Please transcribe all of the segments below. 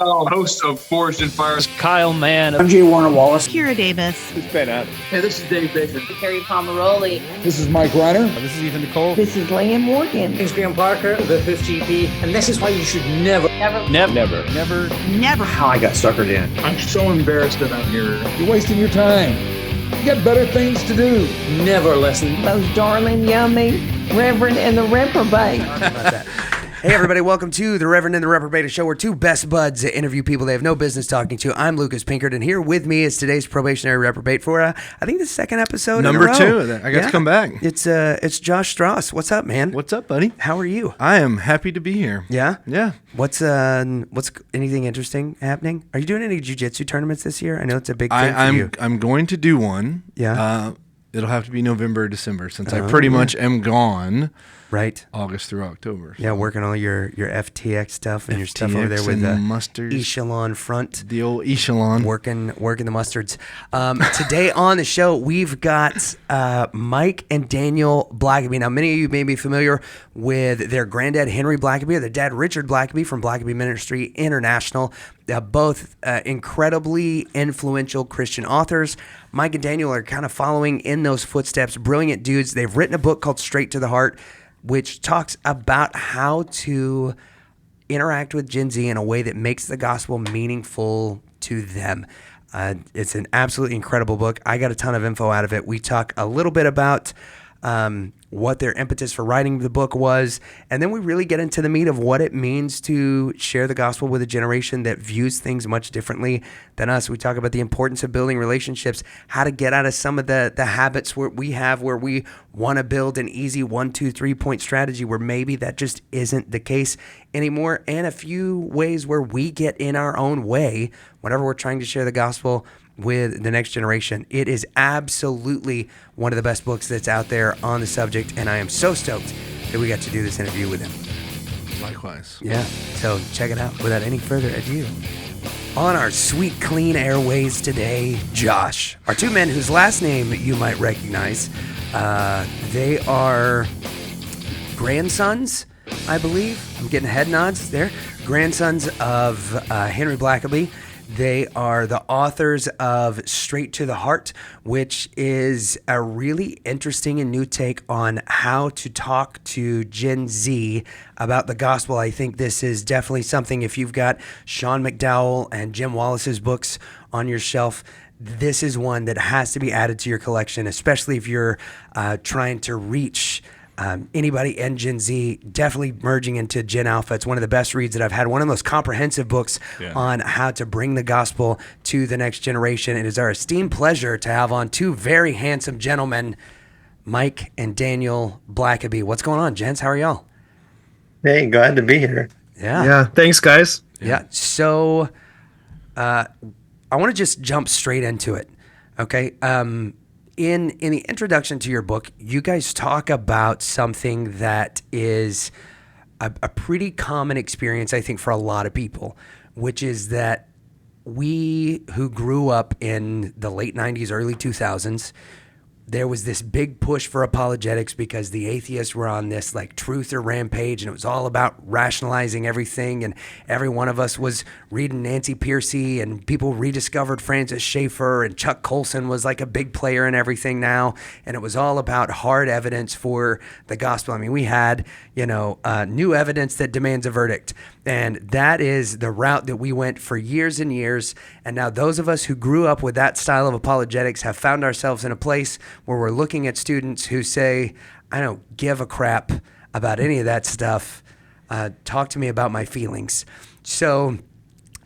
Host of Forged in Fire. Kyle Mann. I'm Jay Warner Wallace. Kira Davis. It's Ben Adams. Hey, this is Dave Baker. Carrie Pomeroli. This is Mike Reiner. This is Ethan Nicole. This is Leanne Morgan. It's Graham Parker, the 5th GP, and this is why you should never. How I got suckered in. I'm so embarrassed that I'm here. You're wasting your time. You got better things to do. Never listen. Those darling, yummy Reverend and the Reprobate. Hey everybody, welcome to the Reverend and the Reprobate show, where two best buds interview people they have no business talking to. I'm Lucas Pinckard, and here with me is today's probationary reprobate for I think the second episode Number in a row. 2. I got to come back. It's Josh Strauss. What's up, man? What's up, buddy? How are you? I am happy to be here. Yeah? Yeah. What's anything interesting happening? Are you doing any jiu-jitsu tournaments this year? I know it's a big thing for you. I'm going to do one. Yeah. It'll have to be November or December, since I pretty much am gone. Right. August through October. So. Yeah, working all your FTX stuff and your stuff over there with the mustards. Echelon front. The old Echelon. Working the mustards. Today on the show, we've got Mike and Daniel Blackaby. Now, many of you may be familiar with their granddad, Henry Blackaby, or their dad, Richard Blackaby from Blackaby Ministry International. Both incredibly influential Christian authors. Mike and Daniel are kind of following in those footsteps. Brilliant dudes. They've written a book called Straight to the Heart, which talks about how to interact with Gen Z in a way that makes the gospel meaningful to them. It's an absolutely incredible book. I got a ton of info out of it. We talk a little bit about what their impetus for writing the book was, and then we really get into the meat of what it means to share the gospel with a generation that views things much differently than us. We talk about the importance of building relationships, how to get out of some of the habits where we want to build an easy 1, 2, 3 point strategy where maybe that just isn't the case anymore, and a few ways where we get in our own way whenever we're trying to share the gospel with the next generation. It is absolutely one of the best books that's out there on the subject, and I am so stoked that we got to do this interview with him. Likewise. Yeah, so check it out. Without any further ado, on our sweet, clean airways today, Josh. Our two men whose last name you might recognize. They are grandsons, I believe. I'm getting head nods there. Grandsons of Henry Blackaby. They are the authors of Straight to the Heart, which is a really interesting and new take on how to talk to Gen Z about the gospel. I think this is definitely something, if you've got Sean McDowell and Jim Wallace's books on your shelf, this is one that has to be added to your collection, especially if you're trying to reach anybody in Gen Z, definitely merging into Gen Alpha. It's one of the best reads that I've had. One of the most comprehensive books on how to bring the gospel to the next generation. It is our esteemed pleasure to have on two very handsome gentlemen, Mike and Daniel Blackaby. What's going on, gents? How are y'all? Hey, glad to be here. Yeah, thanks, guys. Yeah. So I want to just jump straight into it. Okay. In the introduction to your book, you guys talk about something that is a pretty common experience, I think, for a lot of people, which is that we who grew up in the late 90s, early 2000s, there was this big push for apologetics because the atheists were on this like truther rampage, and it was all about rationalizing everything, and every one of us was reading Nancy Pearcey, and people rediscovered Francis Schaeffer, and Chuck Colson was like a big player in everything now, and it was all about hard evidence for the gospel. I mean, we had, new evidence that demands a verdict, and that is the route that we went for years and years, and now those of us who grew up with that style of apologetics have found ourselves in a place where we're looking at students who say, I don't give a crap about any of that stuff. Talk to me about my feelings. So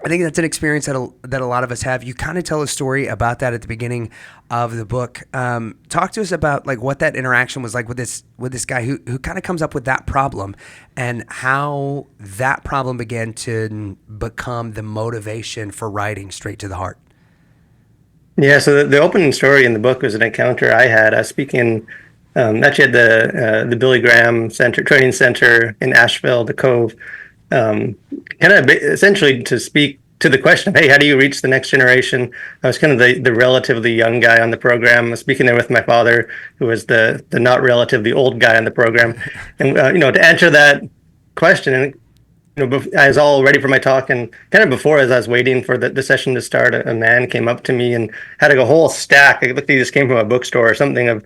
I think that's an experience that a lot of us have. You kind of tell a story about that at the beginning of the book. Talk to us about like what that interaction was like with this guy who kind of comes up with that problem, and how that problem began to become the motivation for writing Straight to the Heart. Yeah, so the opening story in the book was an encounter I had. I was speaking actually at the Billy Graham Training Center in Asheville, the Cove, kind of essentially to speak to the question of, hey, how do you reach the next generation? I was kind of the relatively young guy on the program. I was speaking there with my father, who was the not relative, the old guy on the program. And, to answer that question, and I was all ready for my talk, and kind of before, as I was waiting for the session to start, a man came up to me and had like a whole stack. It looked like he just came from a bookstore or something of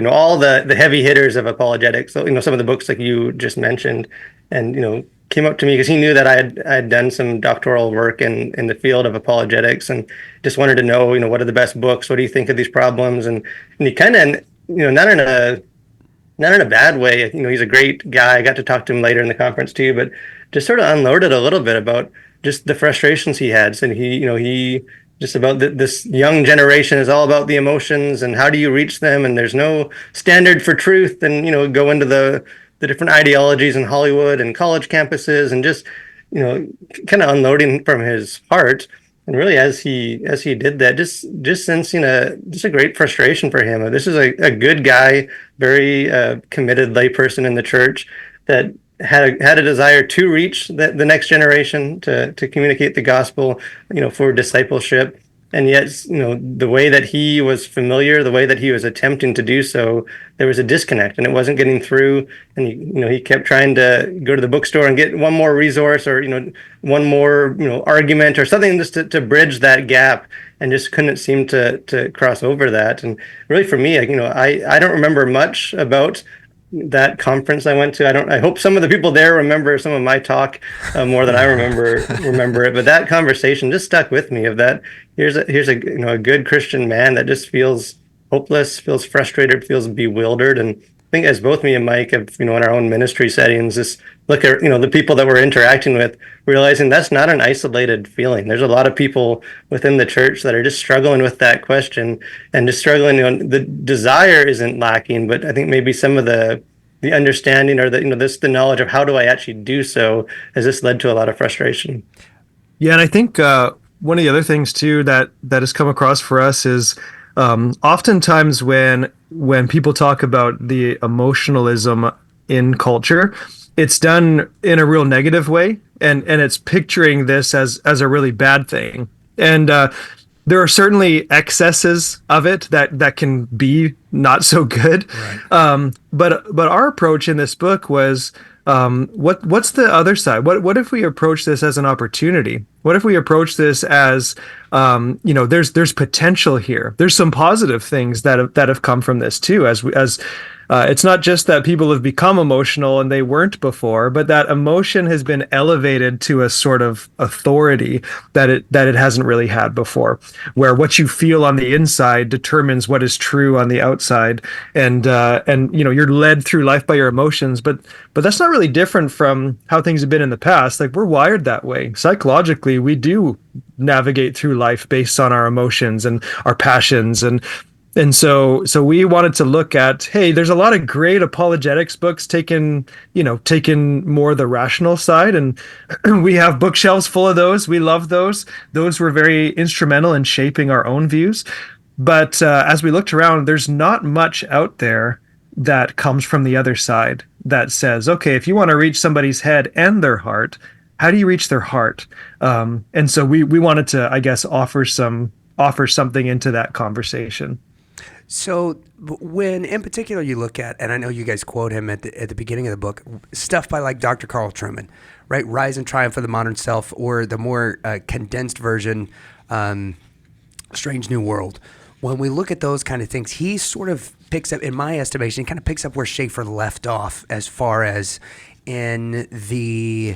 all the heavy hitters of apologetics. So some of the books like you just mentioned, and came up to me because he knew that I had done some doctoral work in the field of apologetics, and just wanted to know what are the best books, what do you think of these problems, and he kind of not in a bad way. He's a great guy. I got to talk to him later in the conference too, but just sort of unloaded a little bit about just the frustrations he had. And he just about this young generation is all about the emotions and how do you reach them? And there's no standard for truth. And, go into the different ideologies in Hollywood and college campuses, and just, kind of unloading from his heart. And really, as he did that, just sensing just a great frustration for him. This is a good guy, very committed layperson in the church that had a desire to reach the next generation, to communicate the gospel, for discipleship. And yet, the way that he was familiar, the way that he was attempting to do so, there was a disconnect, and it wasn't getting through. And he kept trying to go to the bookstore and get one more resource, or one more argument or something, just to bridge that gap, and just couldn't seem to cross over that. And really, for me, I don't remember much about that conference I went to. I hope some of the people there remember some of my talk more than I remember it. But that conversation just stuck with me. Of that, here's a good Christian man that just feels hopeless, feels frustrated, feels bewildered. And I think, as both me and Mike have, in our own ministry settings, just look at the people that we're interacting with, realizing that's not an isolated feeling. There's a lot of people within the church that are just struggling with that question, and just struggling. The desire isn't lacking, but I think maybe some of the understanding, or the knowledge of how do I actually do so, has just led to a lot of frustration. Yeah, and I think one of the other things too that has come across for us is oftentimes when people talk about the emotionalism in culture, it's done in a real negative way, and it's picturing this as a really bad thing. And there are certainly excesses of it that can be not so good. Right. But our approach in this book was, what's the other side? What if we approach this as an opportunity? What if we approach this as, there's potential here. There's some positive things that have come from this too, as it's not just that people have become emotional and they weren't before, but that emotion has been elevated to a sort of authority that it hasn't really had before, where what you feel on the inside determines what is true on the outside, and you're led through life by your emotions, but that's not really different from how things have been in the past. Like, we're wired that way. Psychologically, we do navigate through life based on our emotions and our passions, and so we wanted to look at, hey, there's a lot of great apologetics books taking more the rational side, and we have bookshelves full of those. We love those. Those were very instrumental in shaping our own views. But as we looked around, there's not much out there that comes from the other side that says, okay, if you want to reach somebody's head and their heart, how do you reach their heart? And so we wanted to, I guess, offer something into that conversation. So when in particular you look at, and I know you guys quote him at the beginning of the book, stuff by like Dr. Carl Trueman, right? Rise and Triumph of the Modern Self, or the more condensed version, Strange New World. When we look at those kind of things, he sort of picks up, in my estimation, he kind of picks up where Schaeffer left off, as far as in the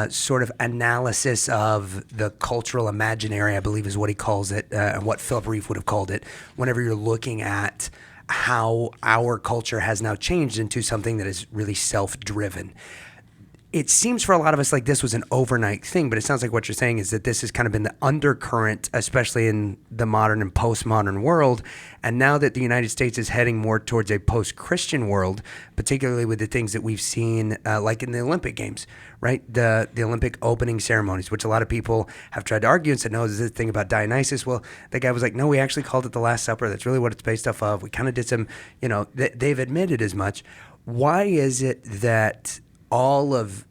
sort of analysis of the cultural imaginary, I believe is what he calls it, and what Philip Reeve would have called it, whenever you're looking at how our culture has now changed into something that is really self-driven. It seems for a lot of us like this was an overnight thing, but it sounds like what you're saying is that this has kind of been the undercurrent, especially in the modern and postmodern world. And now that the United States is heading more towards a post-Christian world, particularly with the things that we've seen, like in the Olympic Games, right? The Olympic opening ceremonies, which a lot of people have tried to argue and said, no, this is the thing about Dionysus. Well, the guy was like, no, we actually called it the Last Supper. That's really what it's based off of. We kind of did some, they've admitted as much. Why is it that all of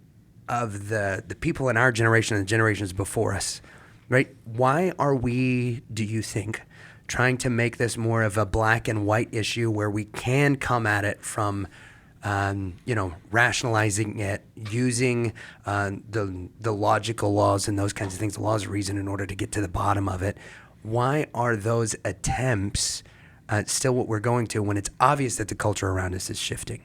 the people in our generation and the generations before us, right? Why are we, do you think, trying to make this more of a black and white issue where we can come at it from rationalizing it, using the logical laws and those kinds of things, the laws of reason, in order to get to the bottom of it. Why are those attempts still what we're going to when it's obvious that the culture around us is shifting?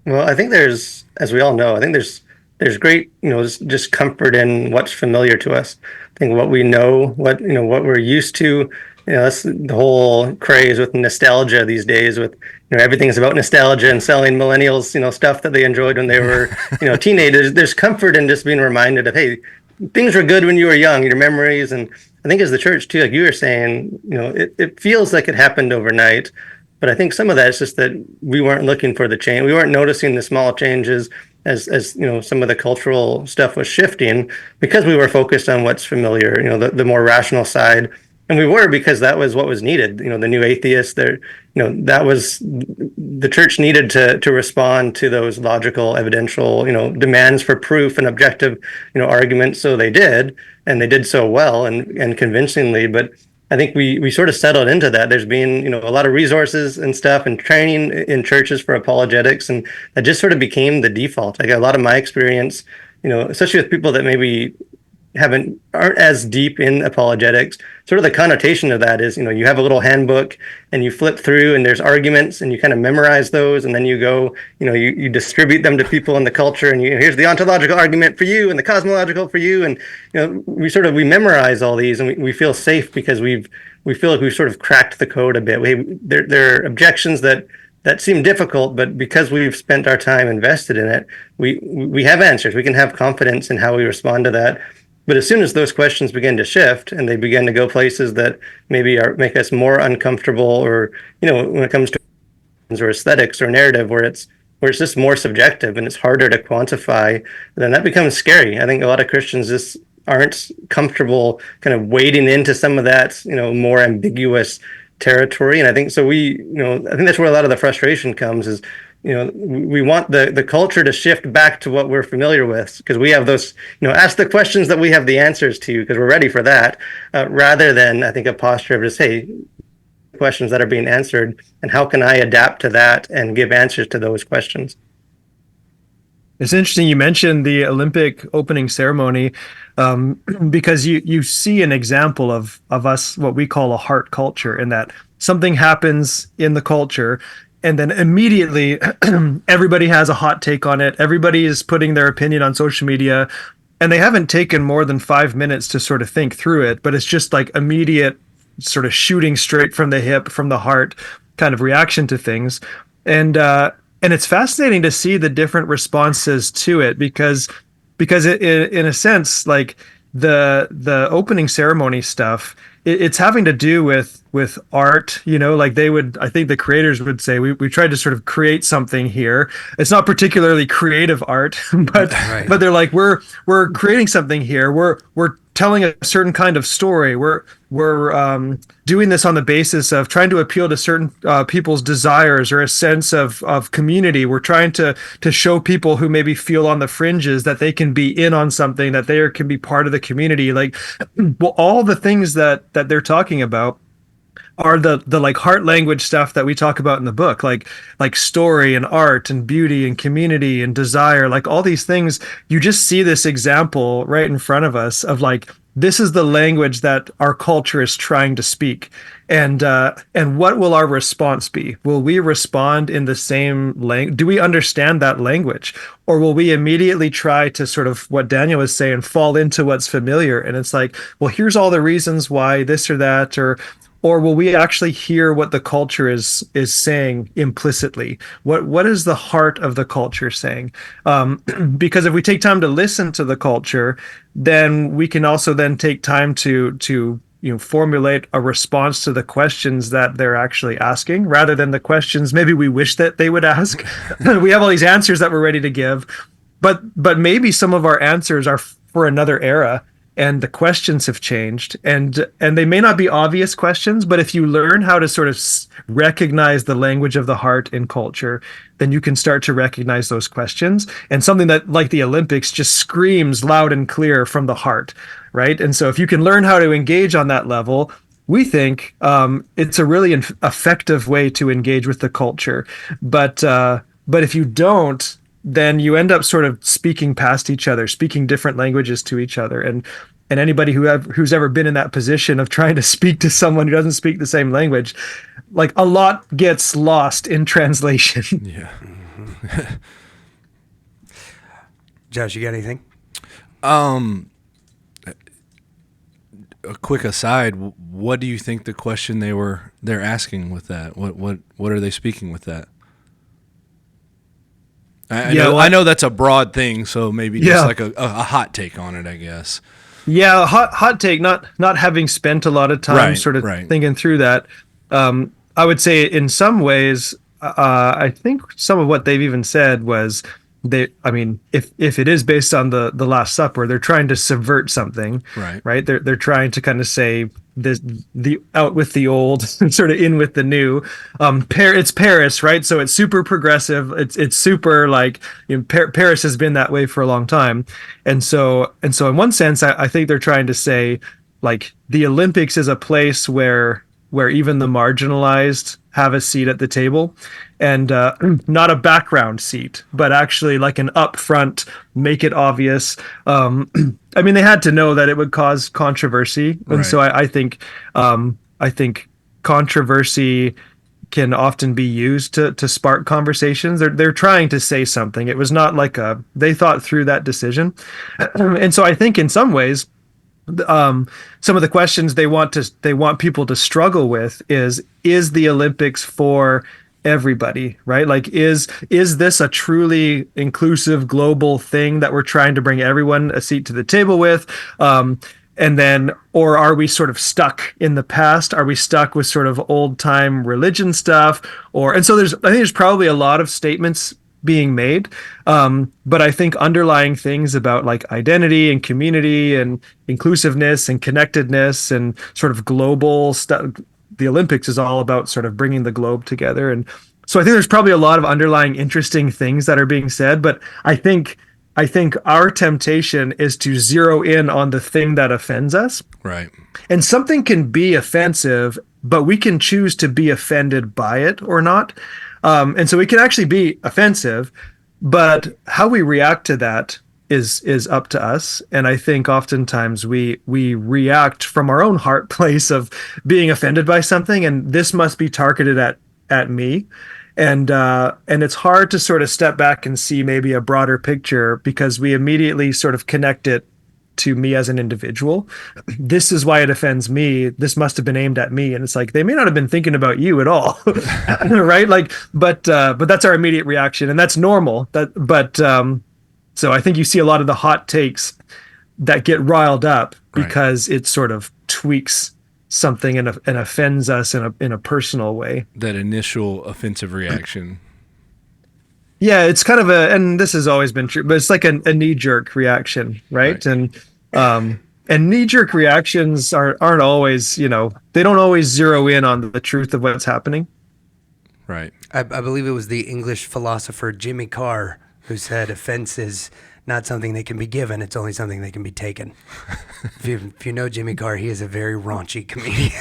Well, I think there's, as we all know, I think there's great, just comfort in what's familiar to us. I think what we know, what we're used to, that's the whole craze with nostalgia these days. With everything's about nostalgia and selling millennials, stuff that they enjoyed when they were, teenagers. There's comfort in just being reminded of, hey, things were good when you were young, your memories. And I think as the church too, like you were saying, it feels like it happened overnight. But I think some of that is just that we weren't looking for the change. We weren't noticing the small changes as some of the cultural stuff was shifting, because we were focused on what's familiar, the more rational side. And we were, because that was what was needed. The new atheists there, that was the church needed to respond to those logical, evidential, demands for proof and objective, arguments. So they did, and they did so well and convincingly. But I think we sort of settled into that. There's been, a lot of resources and stuff and training in churches for apologetics, and that just sort of became the default. Like a lot of my experience, especially with people that maybe aren't as deep in apologetics, sort of the connotation of that is, you have a little handbook and you flip through and there's arguments and you kind of memorize those, and then you go, you distribute them to people in the culture, and here's the ontological argument for you and the cosmological for you, and we memorize all these, and we feel safe because we feel like we've sort of cracked the code a bit. There are objections that seem difficult, but because we've spent our time invested in it, we have answers. We can have confidence in how we respond to that. But as soon as those questions begin to shift and they begin to go places that maybe make us more uncomfortable, or when it comes to or aesthetics or narrative, where it's just more subjective and it's harder to quantify, then that becomes scary. I think a lot of Christians just aren't comfortable kind of wading into some of that more ambiguous territory. And I think so. I think that's where a lot of the frustration comes. Is we want the culture to shift back to what we're familiar with, because we have those, ask the questions that we have the answers to, because we're ready for that, rather than, I think, a posture of just, hey, questions that are being answered, and how can I adapt to that and give answers to those questions. It's interesting you mentioned the Olympic opening ceremony, because you see an example of us, what we call a heart culture, in that something happens in the culture, and then immediately everybody has a hot take on it. Everybody is putting their opinion on social media, and they haven't taken more than 5 minutes to sort of think through it, but it's just like immediate sort of shooting straight from the hip, from the heart kind of reaction to things. And it's fascinating to see the different responses to it, because it, in a sense, like the opening ceremony stuff, it's having to do with art, like I think the creators would say, we tried to sort of create something here. It's not particularly creative art, but Right. but they're like, we're creating something here. We're telling a certain kind of story. We're doing this on the basis of trying to appeal to certain people's desires or a sense of community. We're trying to show people who maybe feel on the fringes that they can be in on something, that they can be part of the community. Like, well, all the things that they're talking about are the like heart language stuff that we talk about in the book, like story and art and beauty and community and desire, like all these things. You just see this example right in front of us of like, this is the language that our culture is trying to speak. And what will our response be? Will we respond in the same language? Do we understand that language? Or will we immediately try to sort of, what Daniel was saying, fall into what's familiar? And it's like, well, here's all the reasons why this or that, or will we actually hear what the culture is saying implicitly? What is the heart of the culture saying? Because if we take time to listen to the culture, then we can also then take time to formulate a response to the questions that they're actually asking, rather than the questions maybe we wish that they would ask. We have all these answers that we're ready to give, but maybe some of our answers are for another era, and the questions have changed, and they may not be obvious questions, but if you learn how to sort of recognize the language of the heart in culture, then you can start to recognize those questions, and something that, like the Olympics, just screams loud and clear from the heart, right? And so if you can learn how to engage on that level, we think it's a really effective way to engage with the culture. But if you don't, then you end up sort of speaking past each other, speaking different languages to each other. And anybody who's ever been in that position of trying to speak to someone who doesn't speak the same language, like a lot gets lost in translation. Yeah. Josh, you got anything? A quick aside, what do you think the question they're asking with that? What are they speaking with that? I know that's a broad thing, so maybe just like a hot take on it, I guess. Yeah, hot take. Not having spent a lot of time thinking through that. I would say in some ways, I think some of what they've even said was if it is based on the Last Supper, they're trying to subvert something, right? They're trying to kind of say the out with the old, sort of in with the new. It's Paris, right? So it's super progressive. It's super like, Paris has been that way for a long time, and so in one sense, I think they're trying to say like the Olympics is a place where even the marginalized have a seat at the table, and not a background seat, but actually like an upfront, make it obvious. They had to know that it would cause controversy, and so I think controversy can often be used to spark conversations. They're trying to say something. It was not like they thought through that decision, and so I think in some ways, some of the questions they want people to struggle with is the Olympics for everybody, right? Like, is this a truly inclusive global thing that we're trying to bring everyone a seat to the table with? Or are we sort of stuck in the past? Are we stuck with sort of old time religion stuff? I think there's probably a lot of statements being made, but I think underlying things about like identity and community and inclusiveness and connectedness and sort of global stuff. The Olympics is all about sort of bringing the globe together, and so I think there's probably a lot of underlying interesting things that are being said. But I think our temptation is to zero in on the thing that offends us, right? And something can be offensive, but we can choose to be offended by it or not. And so it can actually be offensive, but how we react to that is up to us. And I think oftentimes we react from our own heart place of being offended by something, and this must be targeted at me. And it's hard to sort of step back and see maybe a broader picture, because we immediately sort of connect it to me as an individual. This is why it offends me. This must have been aimed at me. And it's like, they may not have been thinking about you at all. Right? Like, but that's our immediate reaction, and that's normal. So I think you see a lot of the hot takes that get riled up because it sort of tweaks something and offends us in a personal way. That initial offensive reaction. Yeah, it's kind of and this has always been true, but it's like a knee-jerk reaction, right? And knee-jerk reactions aren't always, they don't always zero in on the truth of what's happening. Right. I believe it was the English philosopher Jimmy Carr who said offense is not something that can be given, it's only something that can be taken. If you know Jimmy Carr, he is a very raunchy comedian.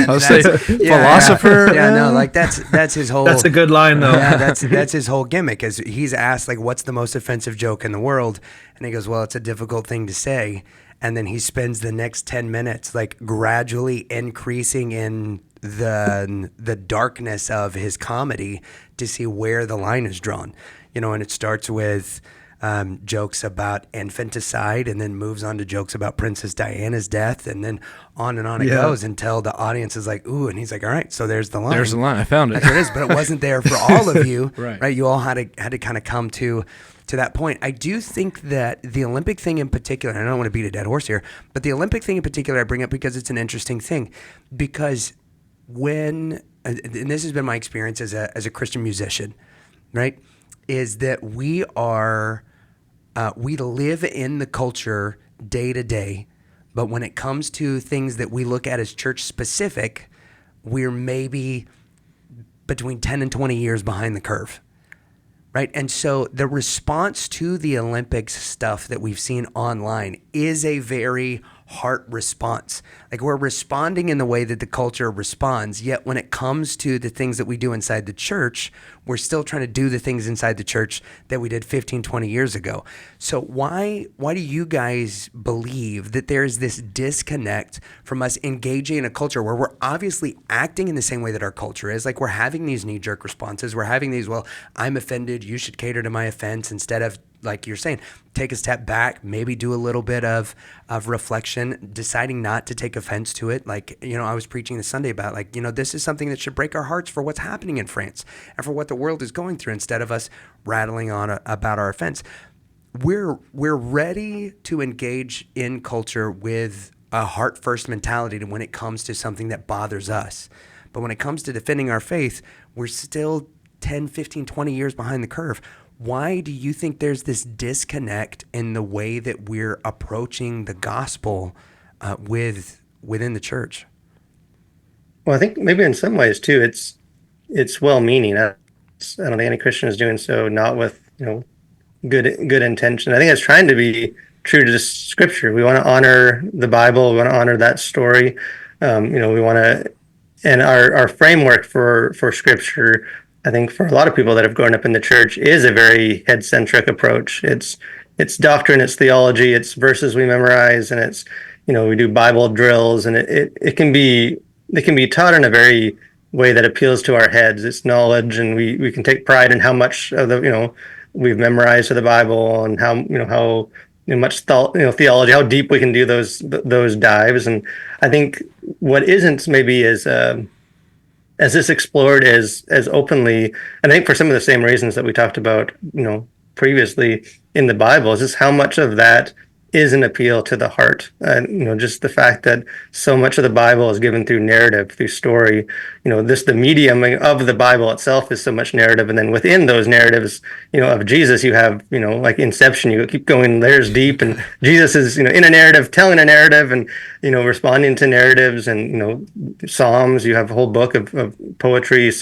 I'll say philosopher. Yeah, no, like that's his whole. That's a good line, though. Yeah, that's his whole gimmick. Is he's asked like, "What's the most offensive joke in the world?" And he goes, "Well, it's a difficult thing to say." And then he spends the next 10 minutes like gradually increasing in the darkness of his comedy to see where the line is drawn. And it starts with jokes about infanticide, and then moves on to jokes about Princess Diana's death, and then on it goes until the audience is like, ooh, and he's like, all right, so there's the line. There's the line. I found it. That's what it is, but it wasn't there for all of you, right? You all had to kind of come to that point. I do think that the Olympic thing in particular, and I don't want to beat a dead horse here, but the Olympic thing in particular I bring up because it's an interesting thing, because and this has been my experience as a Christian musician, right, is that we live in the culture day to day, but when it comes to things that we look at as church specific, we're maybe between 10 and 20 years behind the curve, right? And so the response to the Olympics stuff that we've seen online is a very heart response. Like we're responding in the way that the culture responds, yet when it comes to the things that we do inside the church, we're still trying to do the things inside the church that we did 15, 20 years ago. So why do you guys believe that there's this disconnect from us engaging in a culture where we're obviously acting in the same way that our culture is? Like we're having these knee-jerk responses. We're having these, well, I'm offended, you should cater to my offense, instead of, like you're saying, take a step back, maybe do a little bit of reflection, deciding not to take offense to it. Like, I was preaching this Sunday about, like, this is something that should break our hearts for what's happening in France and for what the world is going through, instead of us rattling on about our offense. We're ready to engage in culture with a heart first mentality when it comes to something that bothers us. But when it comes to defending our faith, we're still 10, 15, 20 years behind the curve. Why do you think there's this disconnect in the way that we're approaching the gospel within the church? Well, I think maybe in some ways too, it's well-meaning. I don't think any Christian is doing so not with good intention. I think it's trying to be true to Scripture. We want to honor the Bible. We want to honor that story. We want to, and our framework for Scripture, I think for a lot of people that have grown up in the church, is a very head-centric approach. It's doctrine, it's theology, it's verses we memorize, and it's we do Bible drills, and it can be taught in a very way that appeals to our heads. It's knowledge, and we can take pride in how much of the we've memorized of the Bible, and how much theology, how deep we can do those dives. And I think what isn't maybe as this explored as openly, and I think for some of the same reasons that we talked about, previously in the Bible, is just how much of that is an appeal to the heart. Just the fact that so much of the Bible is given through narrative, through story. The medium of the Bible itself is so much narrative, and then within those narratives, of Jesus, you have, like Inception. You keep going layers deep, and Jesus is, in a narrative, telling a narrative, and responding to narratives, and Psalms. You have a whole book of poetry, of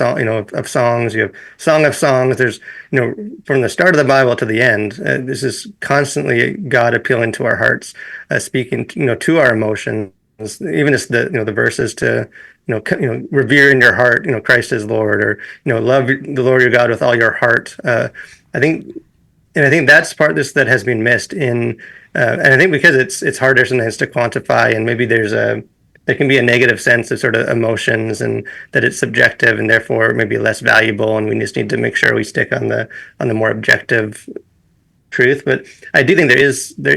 songs. You have Song of Songs. There's from the start of the Bible to the end, this is constantly God appealing to our hearts, speaking to our emotions. Even as the verses to revere in your heart Christ is Lord, or love the Lord your God with all your heart. I think that's part of this that has been missed in, and I think because it's harder sometimes to quantify, and maybe there can be a negative sense of sort of emotions, and that it's subjective and therefore maybe less valuable, and we just need to make sure we stick on the more objective truth. But I do think there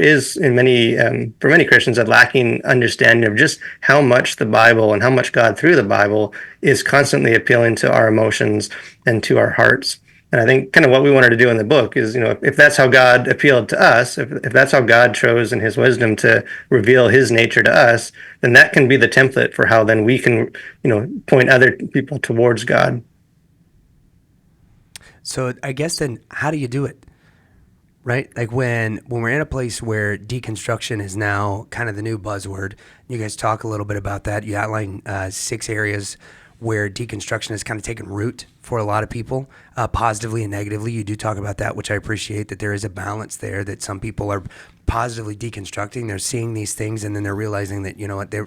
is in many for many Christians a lacking understanding of just how much the Bible and how much God through the Bible is constantly appealing to our emotions and to our hearts. And I think kind of what we wanted to do in the book is, if that's how God appealed to us, if that's how God chose in his wisdom to reveal his nature to us, then that can be the template for how then we can, point other people towards God. So I guess then how do you do it? Right? Like when we're in a place where deconstruction is now kind of the new buzzword, you guys talk a little bit about that. You outline 6 areas where deconstruction has kind of taken root for a lot of people, positively and negatively. You do talk about that, which I appreciate, that there is a balance there, that some people are positively deconstructing. They're seeing these things, and then they're realizing that,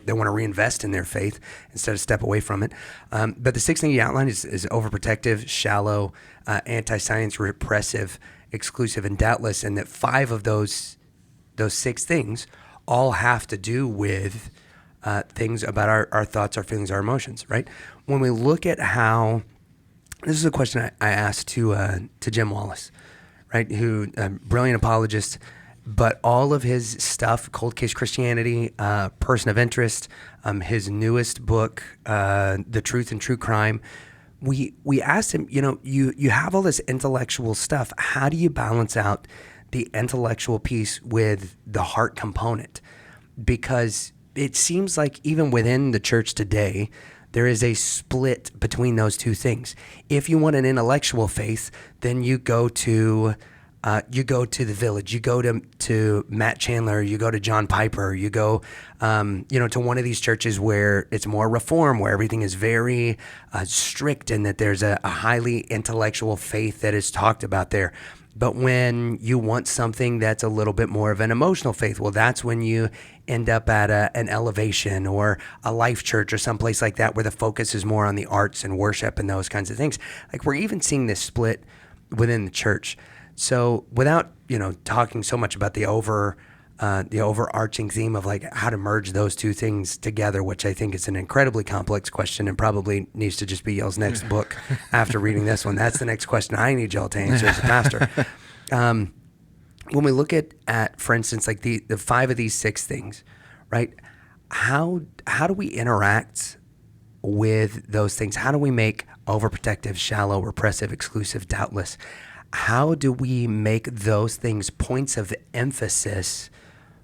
they want to reinvest in their faith instead of step away from it. But the 6th thing you outlined is overprotective, shallow, anti-science, repressive, exclusive, and doubtless, and that 5 of those 6 things all have to do with things about our thoughts, our feelings, our emotions, right? When we look at how, this is a question I asked to Jim Wallace, right, who brilliant apologist, but all of his stuff, Cold Case Christianity, Person of Interest, his newest book, The Truth and True Crime, we asked him, you have all this intellectual stuff. How do you balance out the intellectual piece with the heart component? Because it seems like even within the church today, there is a split between those two things. If you want an intellectual faith, then you go to the Village, you go to Matt Chandler, you go to John Piper, you go to one of these churches where it's more reform, where everything is very strict, and that there's a highly intellectual faith that is talked about there. But when you want something that's a little bit more of an emotional faith, well, that's when you end up at an Elevation or a Life Church or someplace like that, where the focus is more on the arts and worship and those kinds of things. Like, we're even seeing this split within the church. So without, talking so much about the overarching theme of like how to merge those two things together, which I think is an incredibly complex question and probably needs to just be y'all's next book after reading this one. That's the next question I need y'all to answer as a pastor. When we look at, for instance, like the 5 of these 6 things, right? How do we interact with those things? How do we make overprotective, shallow, repressive, exclusive, doubtless? How do we make those things points of emphasis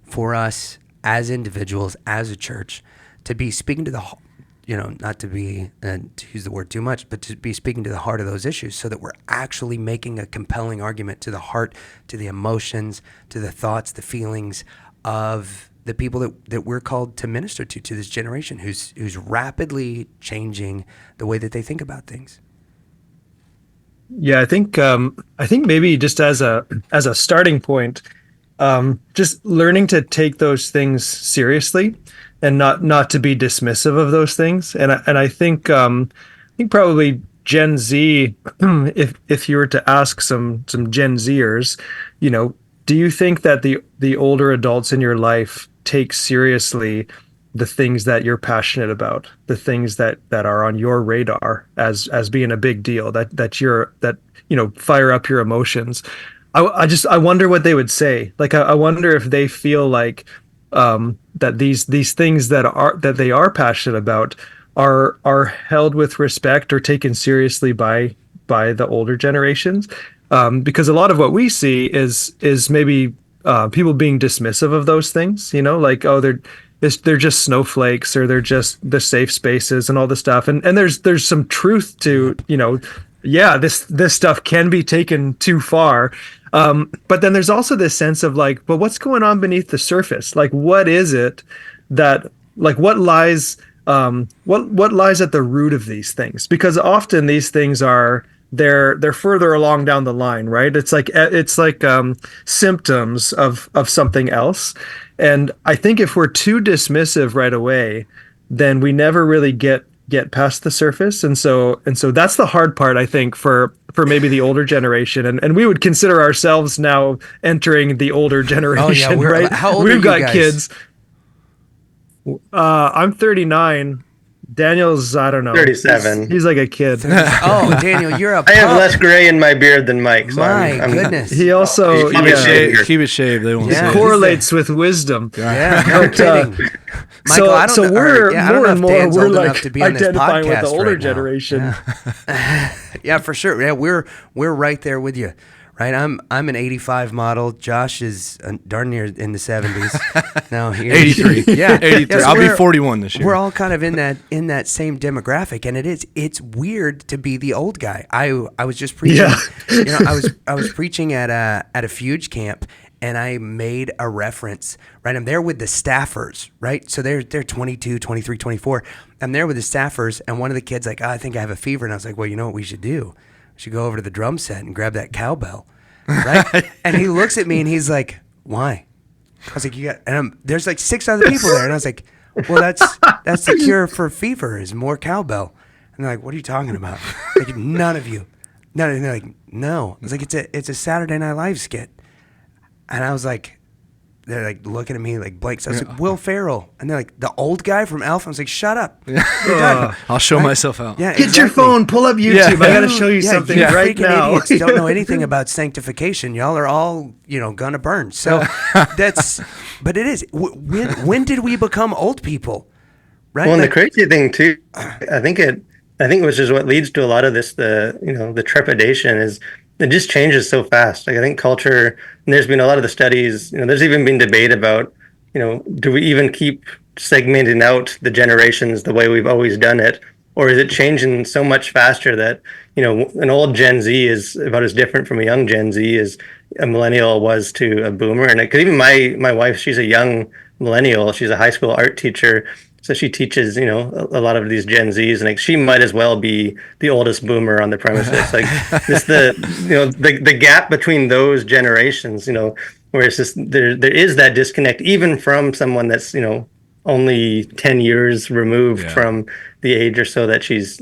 for us as individuals, as a church, to be speaking to the, not to be, to use the word too much, but to be speaking to the heart of those issues, so that we're actually making a compelling argument to the heart, to the emotions, to the thoughts, the feelings of the people that we're called to minister to this generation who's rapidly changing the way that they think about things. Yeah, I think maybe just as a starting point, just learning to take those things seriously and not to be dismissive of those things. And I think probably Gen Z, if you were to ask some Gen Zers, do you think that the older adults in your life take seriously the things that you're passionate about, the things that are on your radar as being a big deal, that fire up your emotions? I wonder what they would say. Like, I wonder if they feel like that these things that they are passionate about are held with respect or taken seriously by the older generations. Because a lot of what we see is maybe people being dismissive of those things, like, oh, they're just snowflakes, or they're just the safe spaces and all this stuff. And there's some truth to, this stuff can be taken too far. But then there's also this sense of like, but what's going on beneath the surface? Like, what is it that, like, what lies at the root of these things? Because often these things they're further along down the line, right? It's like symptoms of something else. And I think if we're too dismissive right away, then we never really get past the surface. And so that's the hard part, I think, for maybe the older generation. And we would consider ourselves now entering the older generation, right? How old We've are you got guys? kids. I'm 39. Daniel's, I don't know, 37. He's like a kid. Oh, Daniel, you're a I have pup. less gray in my beard than Mike. So My I'm goodness. He also Keep it Shaved. They won't Yeah. see it. correlates with wisdom. Yeah, no But, kidding. Michael, I don't know, we're I don't more know and if more Dan's we're old enough like to be on this identifying with the podcast older right now. generation. Yeah, for sure. Yeah, we're right there with you. Right, I'm an 85 model. Josh is darn near in the 70s. No, 83. Yeah, 83. Yeah, so I'll be we're- 41 this year. We're all kind of in that same demographic, and it's weird to be the old guy. I was just preaching. Yeah. I was preaching at a Fuge camp, and I made a reference. Right, I'm there with the staffers. Right, so they're 22, 23, 24. I'm there with the staffers, and one of the kids like, I think I have a fever, and I was like, well, you know what we should do? We should go over to the drum set and grab that cowbell. Right, and he looks at me and he's like, why? I was like, there's like 6 other people there, and I was like, well, that's the cure for fever is more cowbell. And they're like, what are you talking about? Like, none of you. No, and they're like, no. I was like, it's a Saturday Night Live skit. And I was like, they're like looking at me like blank. So I was like, Will Ferrell. And they're like, the old guy from Elf. I was like, shut up. You're done. I'll show myself out. Yeah, Get your phone, pull up YouTube. I got to show you something you right freaking now. Idiots don't know anything about sanctification. Y'all are all, gonna burn. So but it is. When did we become old people? Right. Well, and the crazy thing too, I think it which is what leads to a lot of this, the trepidation is it just changes so fast. Like, I think culture, and there's been a lot of the studies, there's even been debate about, do we even keep segmenting out the generations the way we've always done it? Or is it changing so much faster that, an old Gen Z is about as different from a young Gen Z as a millennial was to a boomer? And because even my wife, she's a young millennial, she's a high school art teacher. So she teaches, a lot of these Gen Zs, and like she might as well be the oldest boomer on the premises. Like this, the gap between those generations, where it's just there is that disconnect, even from someone that's only 10 years removed from the age or so that she's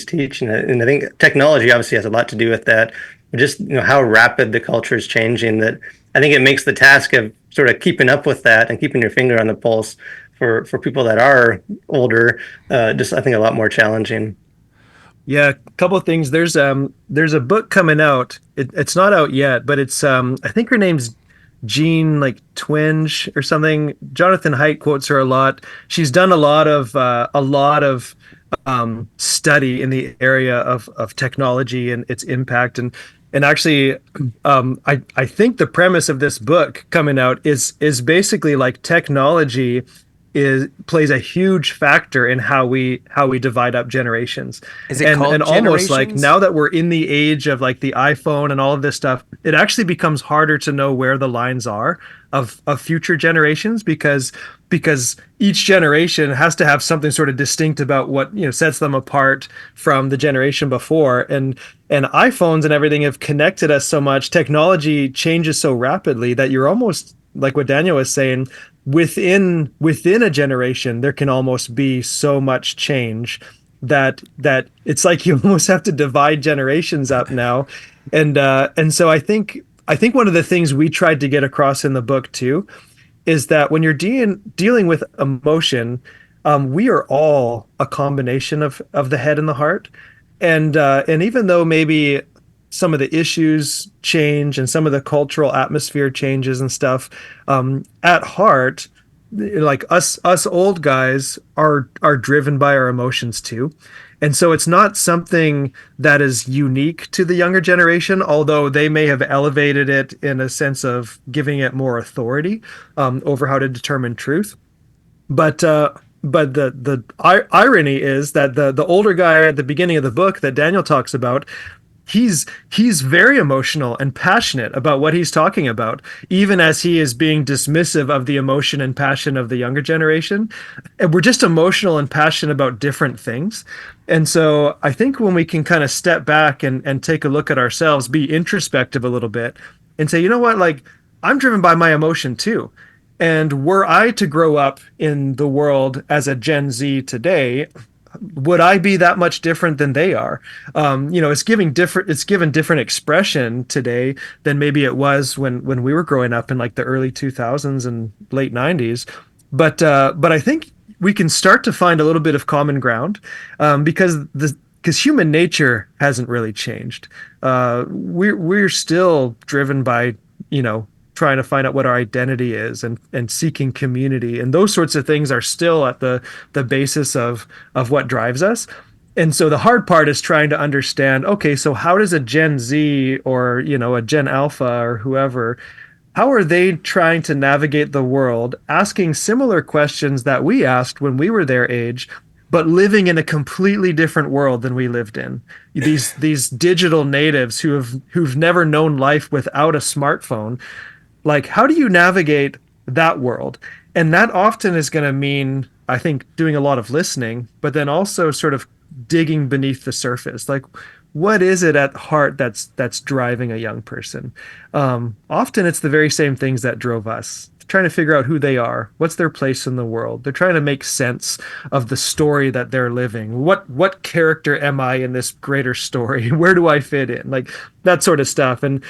teaching. And I think technology obviously has a lot to do with that. Just how rapid the culture is changing. That I think it makes the task of sort of keeping up with that and keeping your finger on the pulse for people that are older, just I think a lot more challenging. Yeah, a couple of things. There's a book coming out. It's not out yet, but it's I think her name's Jean like Twenge or something. Jonathan Haidt quotes her a lot. She's done a lot of study in the area of technology and its impact, and actually I think the premise of this book coming out is basically like technology plays a huge factor in how we divide up generations. Is it called and almost like generations? now that we're in the age of like the iPhone and all of this stuff, it actually becomes harder to know where the lines are of future generations, because each generation has to have something sort of distinct about what sets them apart from the generation before. And iPhones and everything have connected us so much. Technology changes so rapidly that you're almost, like what Daniel was saying, within a generation there can almost be so much change that it's like you almost have to divide generations up now. And so I think one of the things we tried to get across in the book too is that when you're dealing with emotion, we are all a combination of the head and the heart. And even though maybe some of the issues change and some of the cultural atmosphere changes and stuff, at heart, like us old guys are driven by our emotions too. And so it's not something that is unique to the younger generation, although they may have elevated it in a sense of giving it more authority over how to determine truth. But the irony is that the older guy at the beginning of the book that Daniel talks about, he's very emotional and passionate about what he's talking about, even as he is being dismissive of the emotion and passion of the younger generation. And we're just emotional and passionate about different things. And so I think when we can kind of step back and take a look at ourselves, be introspective a little bit, and say, you know what, like I'm driven by my emotion too. And were I to grow up in the world as a Gen Z today, would I be that much different than they are? It's given different expression today than maybe it was when we were growing up in like the early 2000s and late 90s. But I think we can start to find a little bit of common ground, because human nature hasn't really changed. We're still driven by trying to find out what our identity is and seeking community, and those sorts of things are still at the basis of what drives us. And so the hard part is trying to understand, okay, so how does a Gen Z or a Gen Alpha or whoever, how are they trying to navigate the world, asking similar questions that we asked when we were their age, but living in a completely different world than we lived in? These digital natives who've never known life without a smartphone. Like, how do you navigate that world? And that often is going to mean, I think, doing a lot of listening, but then also sort of digging beneath the surface. Like, what is it at heart that's driving a young person? Often it's the very same things that drove us. Trying to figure out who they are, what's their place in the world. They're trying to make sense of the story that they're living. What character am I in this greater story? Where do I fit in? Like that sort of stuff. And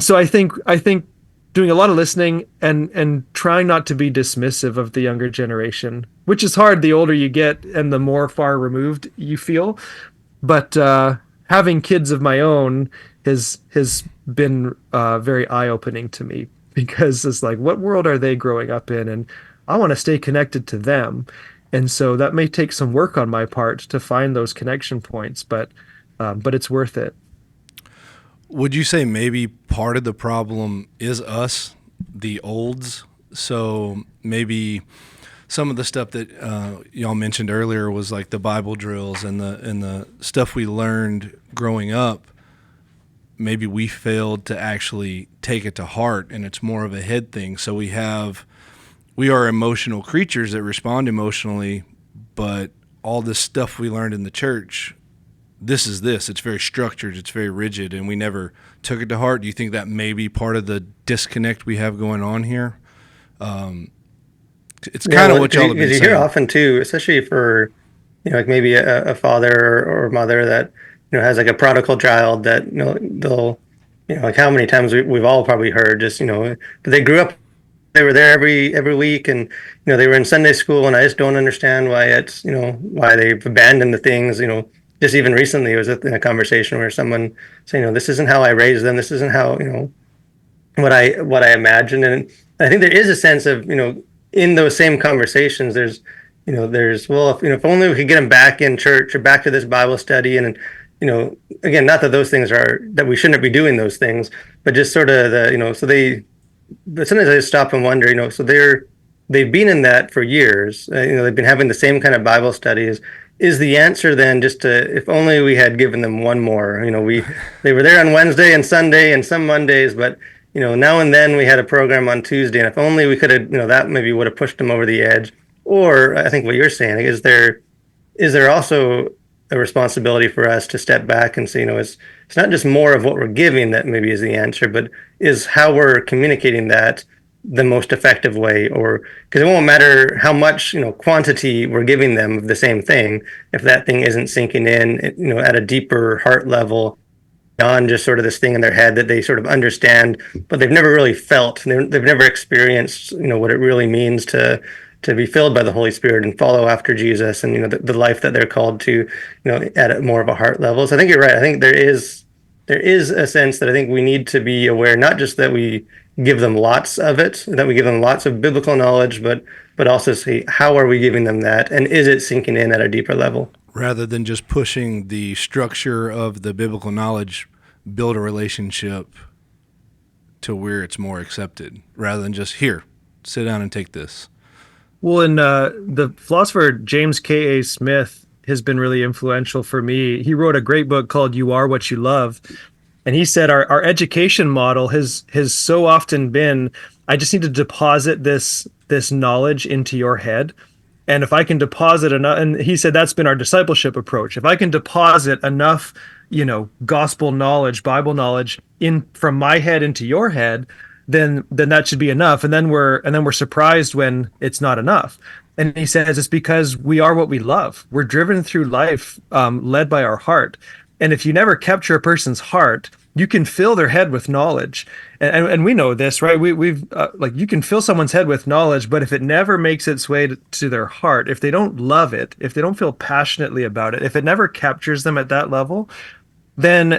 so I think doing a lot of listening and trying not to be dismissive of the younger generation, which is hard the older you get and the more far removed you feel. But having kids of my own has been very eye-opening to me, because it's like, what world are they growing up in? And I want to stay connected to them. And so that may take some work on my part to find those connection points, but it's worth it. Would you say maybe part of the problem is us, the olds? So maybe some of the stuff that y'all mentioned earlier was like the Bible drills and the stuff we learned growing up. Maybe we failed to actually take it to heart, and it's more of a head thing. So we are emotional creatures that respond emotionally, but all this stuff we learned in the church, this is this. It's very structured. It's very rigid, and we never took it to heart. Do you think that may be part of the disconnect we have going on here? It's kind of what y'all have been saying. You hear often too, especially for, like maybe a father or mother that, has like a prodigal child that, they'll, like how many times we've all probably heard just, but they grew up, they were there every week, and, they were in Sunday school, and I just don't understand why it's, why they've abandoned the things, just even recently, I was in a conversation where someone saying, this isn't how I raised them. This isn't how, what I imagine. And I think there is a sense of, in those same conversations, there's, well, if only we could get them back in church or back to this Bible study. And, again, not that those things that we shouldn't be doing those things, but just sort of but sometimes I just stop and wonder, so they've been in that for years. They've been having the same kind of Bible studies. Is the answer then just if only we had given them one more? They were there on Wednesday and Sunday and some Mondays, but now and then we had a program on Tuesday, and if only we could have, that maybe would have pushed them over the edge. Or I think what you're saying is there also a responsibility for us to step back and say, it's not just more of what we're giving that maybe is the answer, but is how we're communicating that the most effective way, or because it won't matter how much quantity we're giving them of the same thing if that thing isn't sinking in at a deeper heart level, beyond just sort of this thing in their head that they sort of understand, but they've never really felt. They've never experienced what it really means to be filled by the Holy Spirit and follow after Jesus, and the life that they're called to at more of a heart level. So I think you're right. I think there is a sense that I think we need to be aware, not just that we give them lots of it, that we give them lots of biblical knowledge, but also see how are we giving them that, and is it sinking in at a deeper level? Rather than just pushing the structure of the biblical knowledge, build a relationship to where it's more accepted, rather than just here, sit down and take this. Well, and the philosopher James K.A. Smith has been really influential for me. He wrote a great book called You Are What You Love. And he said our education model has so often been, I just need to deposit this knowledge into your head. And if I can deposit enough, and he said that's been our discipleship approach. If I can deposit enough, gospel knowledge, Bible knowledge from my head into your head, then that should be enough. And then we're surprised when it's not enough. And he says it's because we are what we love. We're driven through life, led by our heart. And if you never capture a person's heart, you can fill their head with knowledge. And we know this, right? We've you can fill someone's head with knowledge, but if it never makes its way to their heart, if they don't love it, if they don't feel passionately about it, if it never captures them at that level, then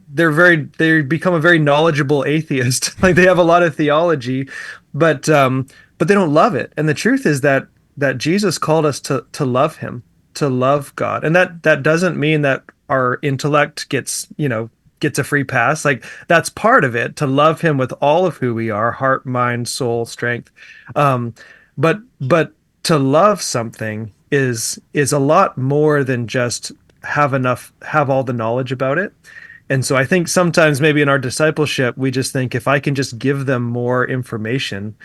they become a very knowledgeable atheist. Like they have a lot of theology, but they don't love it. And the truth is that Jesus called us to love him, to love God. And that doesn't mean that our intellect gets a free pass. Like that's part of it, to love him with all of who we are, heart, mind, soul, strength. But to love something is a lot more than just have all the knowledge about it. And so I think sometimes maybe in our discipleship, we just think if I can just give them more information,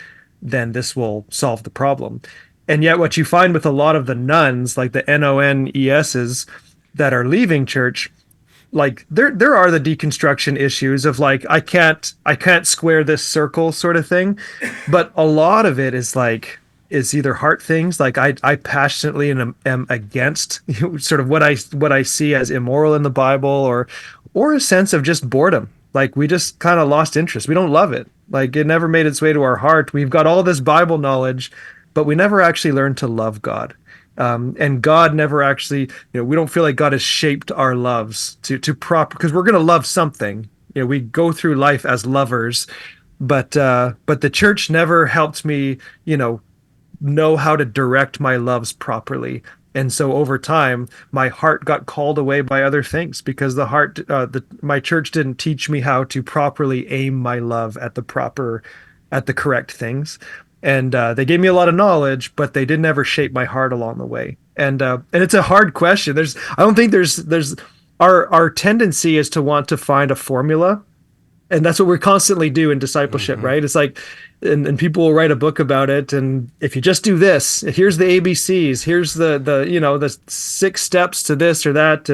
then this will solve the problem. And yet what you find with a lot of the nuns, like the NONESs that are leaving church, like there are the deconstruction issues of like, I can't square this circle sort of thing. But a lot of it is like, it's either heart things, like I passionately am against sort of what I see as immoral in the Bible, or a sense of just boredom. Like we just kind of lost interest. We don't love it. Like it never made its way to our heart. We've got all this Bible knowledge, but we never actually learned to love God. And God never actually, we don't feel like God has shaped our loves to because we're going to love something. We go through life as lovers, but the church never helped me, know how to direct my loves properly. And so over time, my heart got called away by other things because my church didn't teach me how to properly aim my love at the correct things. And they gave me a lot of knowledge, but they didn't ever shape my heart along the way. And it's a hard question. I don't think there's our tendency is to want to find a formula and that's what we constantly do in discipleship, right? It's like, and people will write a book about it, and if you just do this, here's the ABCs, here's the you know, the 6 steps to this or that,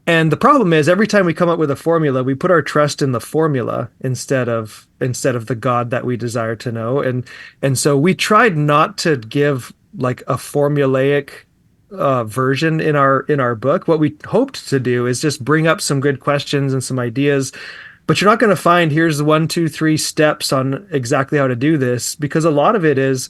and the problem is every time we come up with a formula, we put our trust in the formula instead of the God that we desire to know. And so we tried not to give like a formulaic version in our book. What we hoped to do is just bring up some good questions and some ideas, but you're not going to find here's the 1, 2, 3 steps on exactly how to do this, because a lot of it is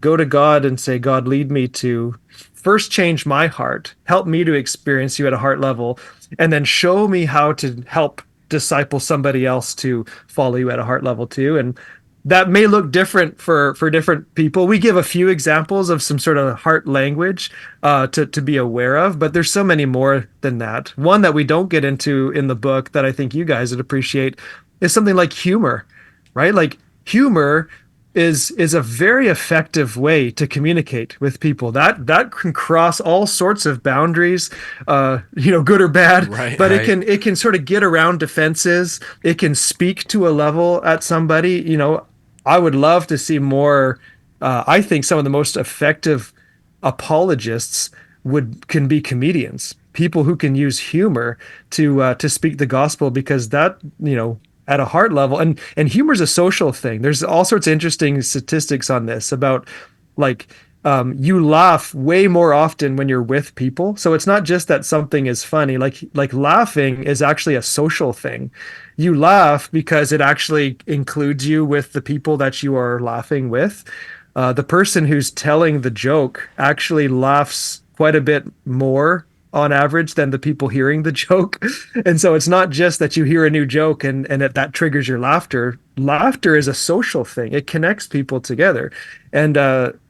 go to God and say, God, lead me to first change my heart, help me to experience you at a heart level, and then show me how to help disciple somebody else to follow you at a heart level too. And that may look different for different people. We give a few examples of some sort of heart language to be aware of, but there's so many more than that. One that we don't get into in the book that I think you guys would appreciate is something like humor, right? Like humor is a very effective way to communicate with people. That can cross all sorts of boundaries, good or bad. Right, but right. it can sort of get around defenses. It can speak to a level at somebody. I would love to see more. I think some of the most effective apologists can be comedians, people who can use humor to speak the gospel, because that at a heart level, and humor is a social thing. There's all sorts of interesting statistics on this about like you laugh way more often when you're with people. So it's not just that something is funny. Like laughing is actually a social thing. You laugh because it actually includes you with the people that you are laughing with. The person who's telling the joke actually laughs quite a bit more on average than the people hearing the joke. And so it's not just that you hear a new joke and that triggers your laughter. Laughter is a social thing. It connects people together. And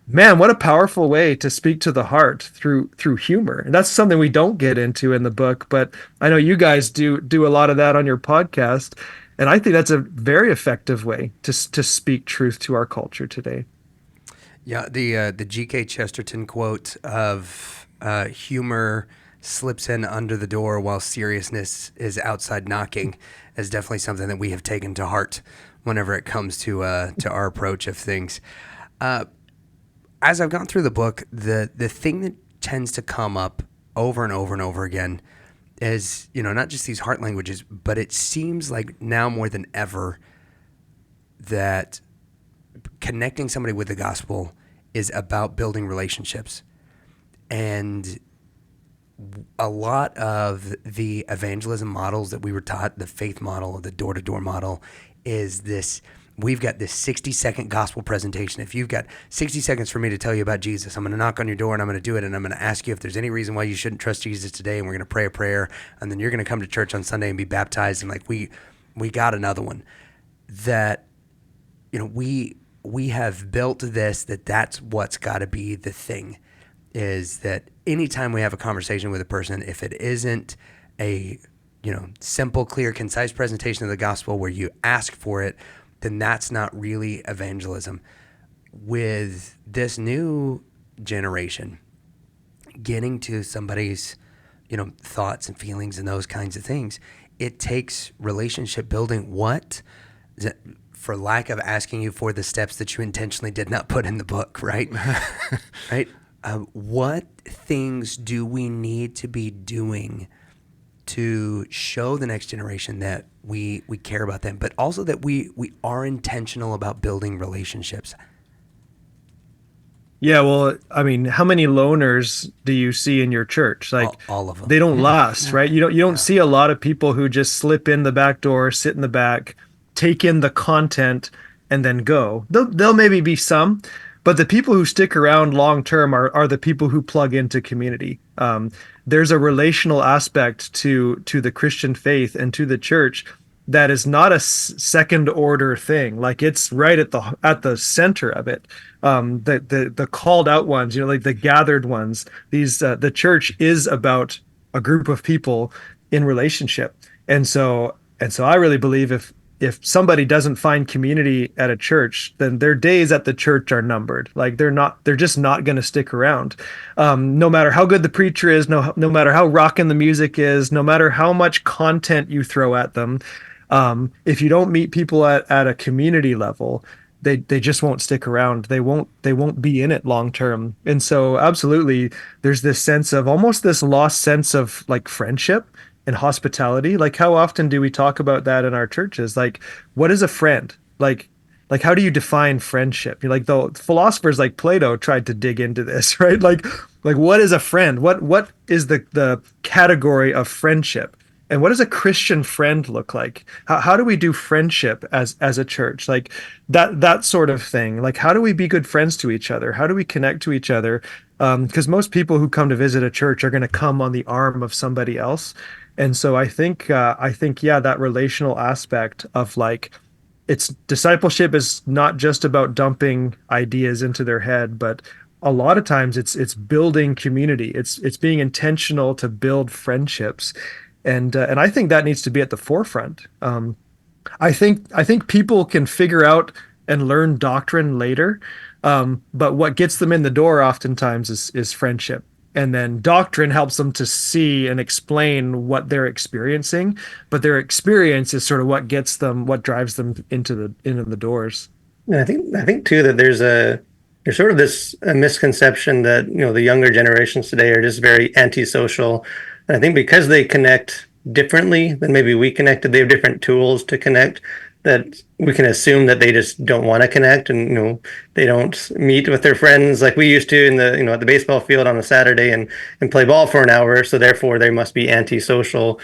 man, what a powerful way to speak to the heart through humor. And that's something we don't get into in the book, but I know you guys do a lot of that on your podcast. And I think that's a very effective way to speak truth to our culture today. Yeah, the G.K. Chesterton quote of humor slips in under the door while seriousness is outside knocking is definitely something that we have taken to heart whenever it comes to our approach of things. As I've gone through the book, the thing that tends to come up over and over and over again is, not just these heart languages, but it seems like now more than ever that connecting somebody with the gospel is about building relationships. And a lot of the evangelism models that we were taught, the faith model, the door-to-door model, is this: we've got this 60-second gospel presentation. If you've got 60 seconds for me to tell you about Jesus, I'm going to knock on your door and I'm going to do it, and I'm going to ask you if there's any reason why you shouldn't trust Jesus today, and we're going to pray a prayer, and then you're going to come to church on Sunday and be baptized, and like we got another one. That we have built this, that's what's got to be the thing, is that anytime we have a conversation with a person, if it isn't a simple, clear, concise presentation of the gospel where you ask for it, then that's not really evangelism. With this new generation, getting to somebody's thoughts and feelings and those kinds of things, it takes relationship building. For lack of asking you for the steps that you intentionally did not put in the book, right? Right? What things do we need to be doing to show the next generation that we care about them, but also that we are intentional about building relationships? Yeah, well, I mean, how many loners do you see in your church? Like all of them. They don't last, right? You don't see a lot of people who just slip in the back door, sit in the back, take in the content, and then go. There'll maybe be some, but the people who stick around long term are the people who plug into community. There's a relational aspect to the Christian faith and to the church that is not a second order thing. Like it's right at the center of it. The called out ones, like the gathered ones. The church is about a group of people in relationship, and so I really believe if somebody doesn't find community at a church, then their days at the church are numbered. Like they're just not going to stick around. No matter how good the preacher is, no matter how rockin' the music is, no matter how much content you throw at them, If you don't meet people at a community level, they just won't stick around. They won't be in it long term. And so absolutely there's this sense of almost this lost sense of like friendship and hospitality. Like how often do we talk about that in our churches? Like what is a friend? Like how do you define friendship? You're like the philosophers like Plato tried to dig into this, right? Like what is a friend? What is the category of friendship? And what does a Christian friend look like? How do we do friendship as a church? Like that sort of thing. Like how do we be good friends to each other? How do we connect to each other? Because most people who come to visit a church are going to come on the arm of somebody else. And so I think yeah, that relational aspect of like it's discipleship is not just about dumping ideas into their head, but a lot of times it's building community. It's being intentional to build friendships, and I think that needs to be at the forefront. I think people can figure out and learn doctrine later, but what gets them in the door oftentimes is friendship. And then doctrine helps them to see and explain what they're experiencing, but their experience is sort of what drives them into the doors. And I think too that there's sort of this misconception that the younger generations today are just very antisocial, and I think because they connect differently than maybe we connected, they have different tools to connect. That we can assume that they just don't want to connect, and they don't meet with their friends like we used to in the at the baseball field on a Saturday and play ball for an hour. So therefore, they must be antisocial,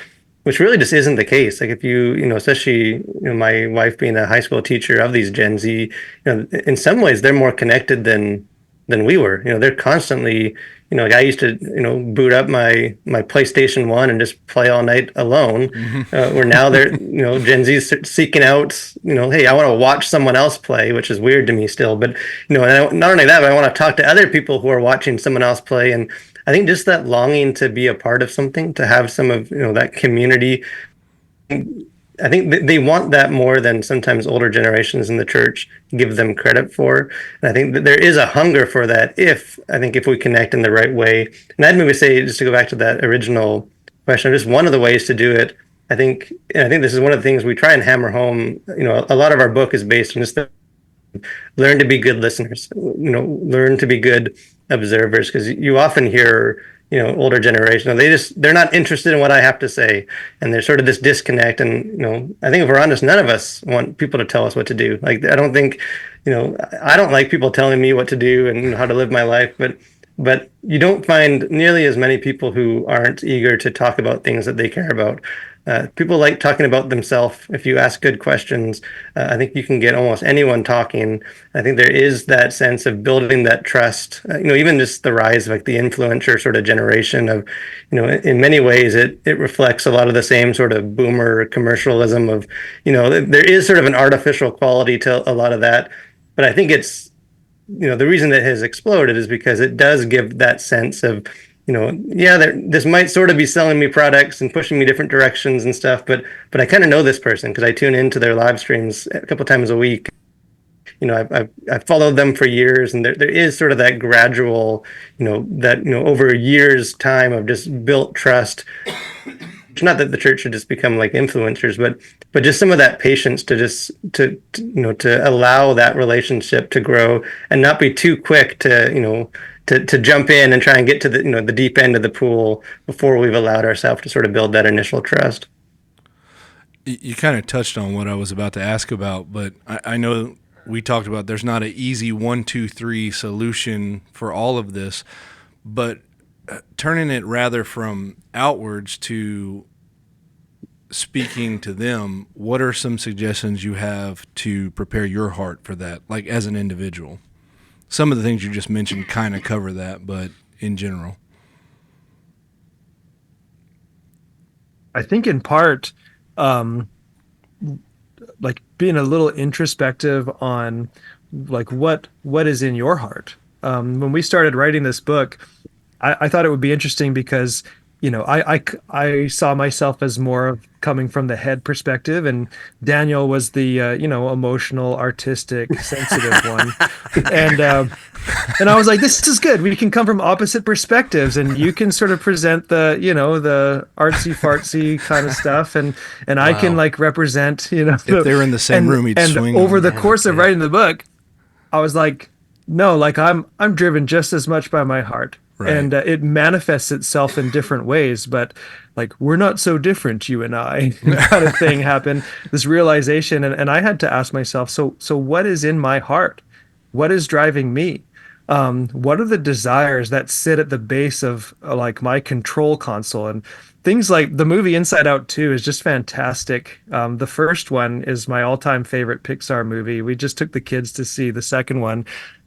which really just isn't the case. Like if especially my wife being a high school teacher of these Gen Z, in some ways they're more connected than we were. They're constantly, like I used to, boot up my PlayStation 1 and just play all night alone. Where now they're, Gen Z's seeking out, hey, I want to watch someone else play, which is weird to me still. But, and not only that, but I want to talk to other people who are watching someone else play. And I think just that longing to be a part of something, to have some of, that community, I think they want that more than sometimes older generations in the church give them credit for. And I think that there is a hunger for that if we connect in the right way. And I'd maybe say, just to go back to that original question, just one of the ways to do it, I think this is one of the things we try and hammer home. A lot of our book is based on just learn to be good listeners, learn to be good observers, because you often hear older generation, they're not interested in what I have to say, and there's sort of this disconnect. And I think if we're honest, none of us want people to tell us what to do. Like I don't think I don't like people telling me what to do and how to live my life, but you don't find nearly as many people who aren't eager to talk about things that they care about. People like talking about themselves. If you ask good questions, I think you can get almost anyone talking. I think there is that sense of building that trust. Even just the rise of like the influencer sort of generation of, in many ways it reflects a lot of the same sort of boomer commercialism of, there is sort of an artificial quality to a lot of that. But I think it's, the reason it has exploded is because it does give that sense of, this might sort of be selling me products and pushing me different directions and stuff, but I kind of know this person because I tune into their live streams a couple times a week. I've followed them for years, and there is sort of that gradual, over a year's time of just built trust. It's not that the church should just become like influencers, but just some of that patience to just to allow that relationship to grow and not be too quick to jump in and try and get to the deep end of the pool before we've allowed ourselves to sort of build that initial trust. You kind of touched on what I was about to ask about, but I know we talked about there's not an easy 1, 2, 3 solution for all of this, but turning it rather from outwards to speaking to them, what are some suggestions you have to prepare your heart for that, like as an individual? Some of the things you just mentioned kind of cover that, but in general. I think in part, like being a little introspective on like what is in your heart. When we started writing this book, I thought it would be interesting because I saw myself as more of coming from the head perspective, and Daniel was the emotional, artistic, sensitive one, and I was like, this is good. We can come from opposite perspectives, and you can sort of present the artsy fartsy kind of stuff, and I can like represent if they were in the same room, he'd swing. And over the course of writing the book, I was like, no, like I'm driven just as much by my heart. Right. And it manifests itself in different ways, but like, we're not so different, you and I, kind of thing happened, this realization. And I had to ask myself, so what is in my heart? What is driving me? What are the desires that sit at the base of like my control console? And things like the movie Inside Out 2 is just fantastic. The first one is my all-time favorite Pixar movie. We just took the kids to see the second one.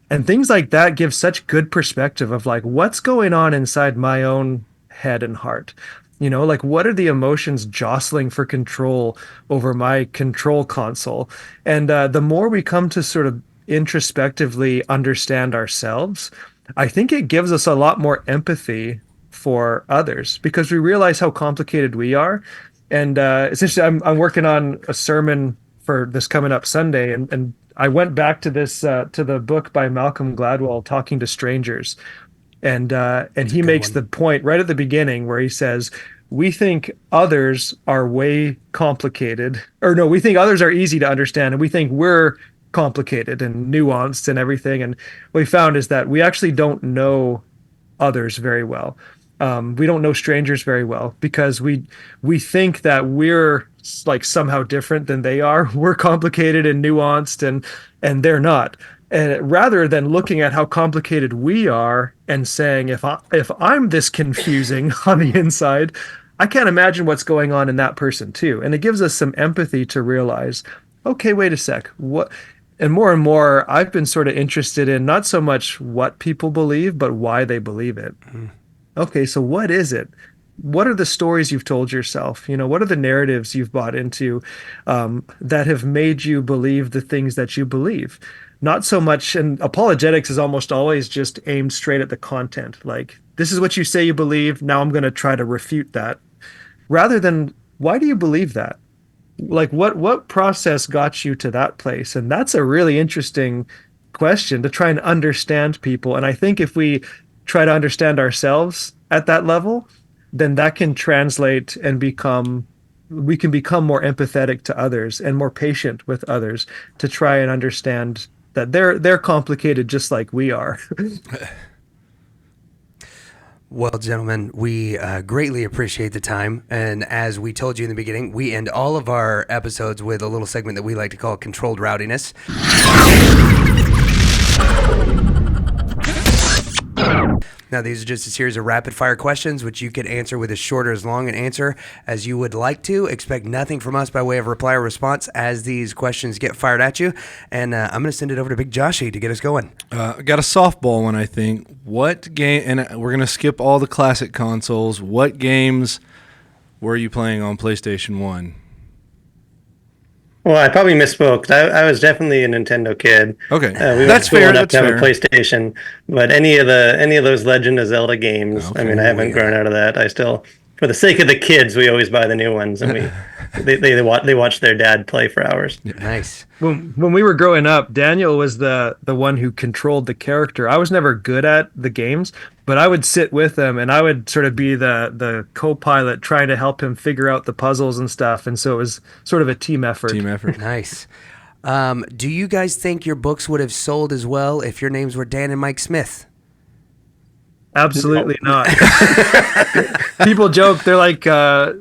And things like that give such good perspective of like, what's going on inside my own head and heart? Like, what are the emotions jostling for control over my control console? And the more we come to sort of introspectively understand ourselves, I think it gives us a lot more empathy for others, because we realize how complicated we are. And essentially, I'm working on a sermon for this coming up Sunday, and I went back to this to the book by Malcolm Gladwell, Talking to Strangers, and he makes the point right at the beginning where he says, we think others are way complicated, or no, we think others are easy to understand, and we think we're complicated and nuanced and everything. And what we found is that we actually don't know others very well. We don't know strangers very well, because we think that we're like somehow different than they are. We're complicated and nuanced, and they're not. And rather than looking at how complicated we are and saying, if I'm this confusing on the inside, I can't imagine what's going on in that person too. And it gives us some empathy to realize, okay, wait a sec, what? And more, I've been sort of interested in not so much what people believe, but why they believe it. Okay, so what is it? What are the stories you've told yourself? What are the narratives you've bought into that have made you believe the things that you believe? Not so much, and apologetics is almost always just aimed straight at the content. Like, this is what you say you believe, now I'm going to try to refute that. Rather than, why do you believe that? Like, what process got you to that place? And that's a really interesting question to try and understand people. And I think if we try to understand ourselves at that level, then that can translate and we can become more empathetic to others and more patient with others, to try and understand that they're complicated just like we are. Well, gentlemen, we greatly appreciate the time. And as we told you in the beginning, we end all of our episodes with a little segment that we like to call Controlled Rowdiness. Now, these are just a series of rapid-fire questions, which you could answer with as short or as long an answer as you would like to. Expect nothing from us by way of reply or response as these questions get fired at you. And I'm going to send it over to Big Joshy to get us going. I got a softball one, I think. What game, and we're going to skip all the classic consoles. What games were you playing on PlayStation 1? Well, I probably misspoke. I was definitely a Nintendo kid. Okay, we that's were fair. enough That's to have fair. a PlayStation, but any of those Legend of Zelda games. Okay. I mean, I haven't grown out of that. I still, for the sake of the kids, we always buy the new ones, and they watch their dad play for hours. Nice. When we were growing up, Daniel was the one who controlled the character. I was never good at the games, but I would sit with him and I would sort of be the co-pilot trying to help him figure out the puzzles and stuff. And so it was sort of a team effort. Nice. Do you guys think your books would have sold as well if your names were Dan and Mike Smith? Absolutely not. People joke. They're like, yeah,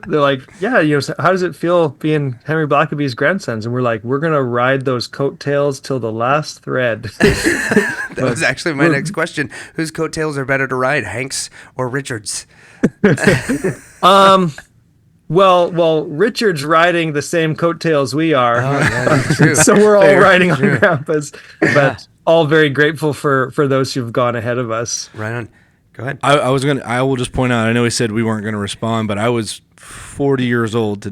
how does it feel being Henry Blackaby's grandsons? And we're like, we're gonna ride those coattails till the last thread. That was actually my next question. Whose coattails are better to ride, Hank's or Richard's? Well, Richard's riding the same coattails we are. Oh, yeah, that's true. So we're all riding on grandpas, but all very grateful for those who've gone ahead of us. Right on. Go ahead. I will just point out, I know he said we weren't going to respond, but I was 40 years old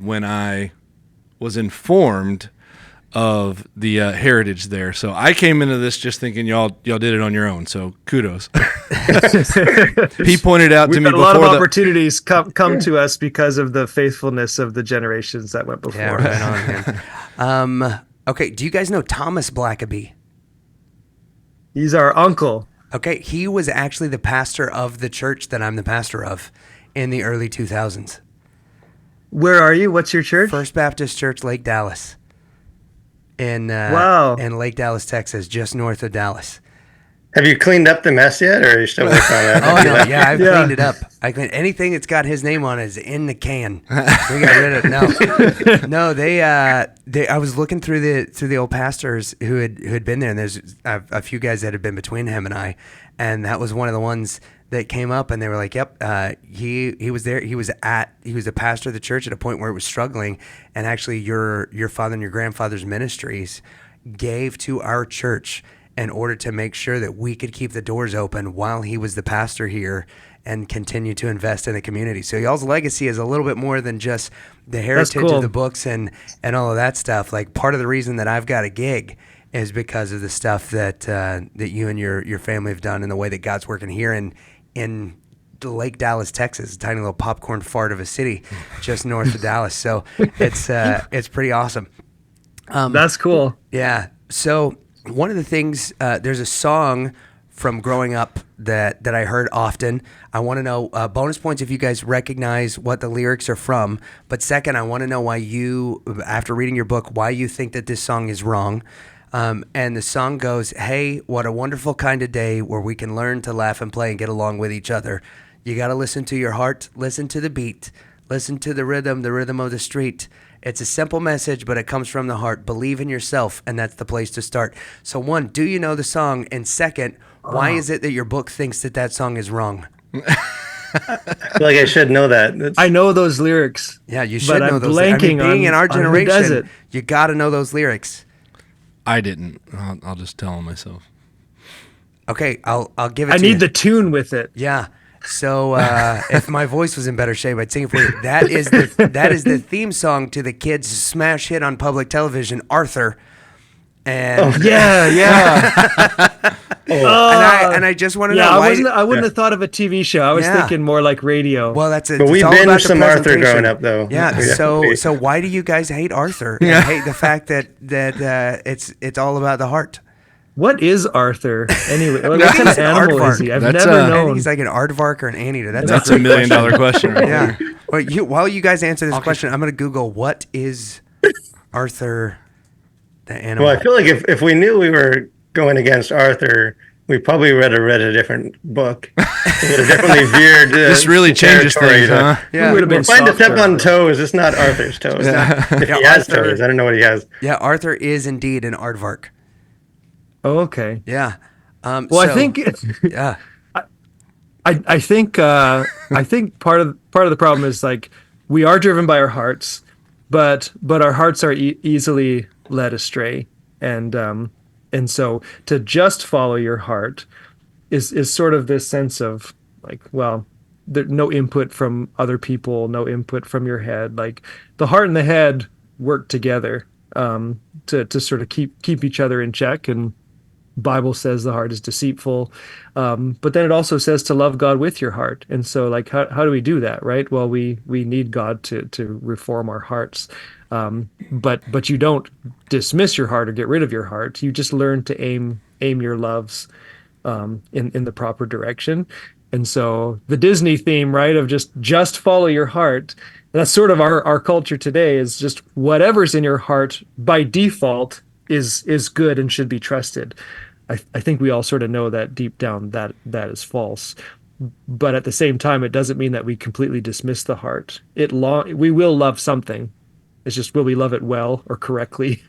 when I was informed of the heritage there. So I came into this just thinking y'all did it on your own. So kudos. He pointed out to me a lot before of opportunities come to us because of the faithfulness of the generations that went before. Yeah, right on, man. Okay, do you guys know Thomas Blackaby? He's our uncle. Okay, he was actually the pastor of the church that I'm the pastor of in the early 2000s. Where are you? What's your church? First Baptist Church, Lake Dallas. In Lake Dallas, Texas, just north of Dallas. Have you cleaned up the mess yet, or are you still working on that? Oh no, yeah, I've cleaned it up. I cleaned anything that's got his name on it is in the can. We got rid of it. No, they. I was looking through the old pastors who had been there, and there's a few guys that had been between him and I, and that was one of the ones that came up, and they were like, "Yep, he was there. He was a pastor of the church at a point where it was struggling, and actually, your father and your grandfather's ministries gave to our church in order to make sure that we could keep the doors open while he was the pastor here and continue to invest in the community." So y'all's legacy is a little bit more than just the heritage of the books and all of that stuff. Like, part of the reason that I've got a gig is because of the stuff that you and your family have done and the way that God's working here in Lake Dallas, Texas, a tiny little popcorn fart of a city just north of Dallas. So it's pretty awesome. That's cool. Yeah. So one of the things, there's a song from growing up that I heard often. I want to know, bonus points if you guys recognize what the lyrics are from. But second, I want to know why you, after reading your book, why you think that this song is wrong. And the song goes, "Hey, what a wonderful kind of day where we can learn to laugh and play and get along with each other. You got to listen to your heart, listen to the beat, listen to the rhythm of the street. It's a simple message, but it comes from the heart. Believe in yourself, and that's the place to start." So one, do you know the song? And second, why is it that your book thinks that song is wrong? I feel like I should know that. I know those lyrics. Yeah, you should know those. Blanking being in our generation, it. you got to know those lyrics. I didn't. I'll just tell him myself. Okay, I'll give it to I you. need the tune with it. Yeah. So if my voice was in better shape, I'd sing it for you. That is the theme song to the kids' smash hit on public television, Arthur. And Yeah. and I just want to know why. I wouldn't have thought of a TV show. I was thinking more like radio. Well, that's it. But we binged some Arthur growing up, though. Yeah. So why do you guys hate Arthur? And hate the fact that it's all about the heart. What is Arthur anyway? What kind of animal is he? I've never I known. think he's like an aardvark or an anteater. That's a $1 million question, right? Yeah. Well, while you guys answer this question, I'm going to Google what is Arthur the animal. Well, I feel like if we knew we were going against Arthur, we probably would have read a different book. It would have definitely veered. This really changes things, huh? Yeah. We would have been Find to step softer. on toes. It's not Arthur's toes. If he has toes, I don't know what he has. Yeah, Arthur is indeed an aardvark. Oh, okay. Yeah. Well, I think. Yeah. I think part of the problem is, like, we are driven by our hearts, but our hearts are easily led astray, and so to just follow your heart is sort of this sense of, like, well, no input from other people, no input from your head. Like, the heart and the head work together to sort of keep each other in check. And Bible says the heart is deceitful, but then it also says to love God with your heart. And so, like, how do we do that, right? Well, we need God to reform our hearts, but you don't dismiss your heart or get rid of your heart. You just learn to aim your loves in the proper direction. And so the Disney theme, right, of just follow your heart, that's sort of our culture today, is just whatever's in your heart by default is good and should be trusted. I think we all sort of know that deep down that is false. But at the same time, it doesn't mean that we completely dismiss the heart. We will love something. It's just, will we love it well or correctly?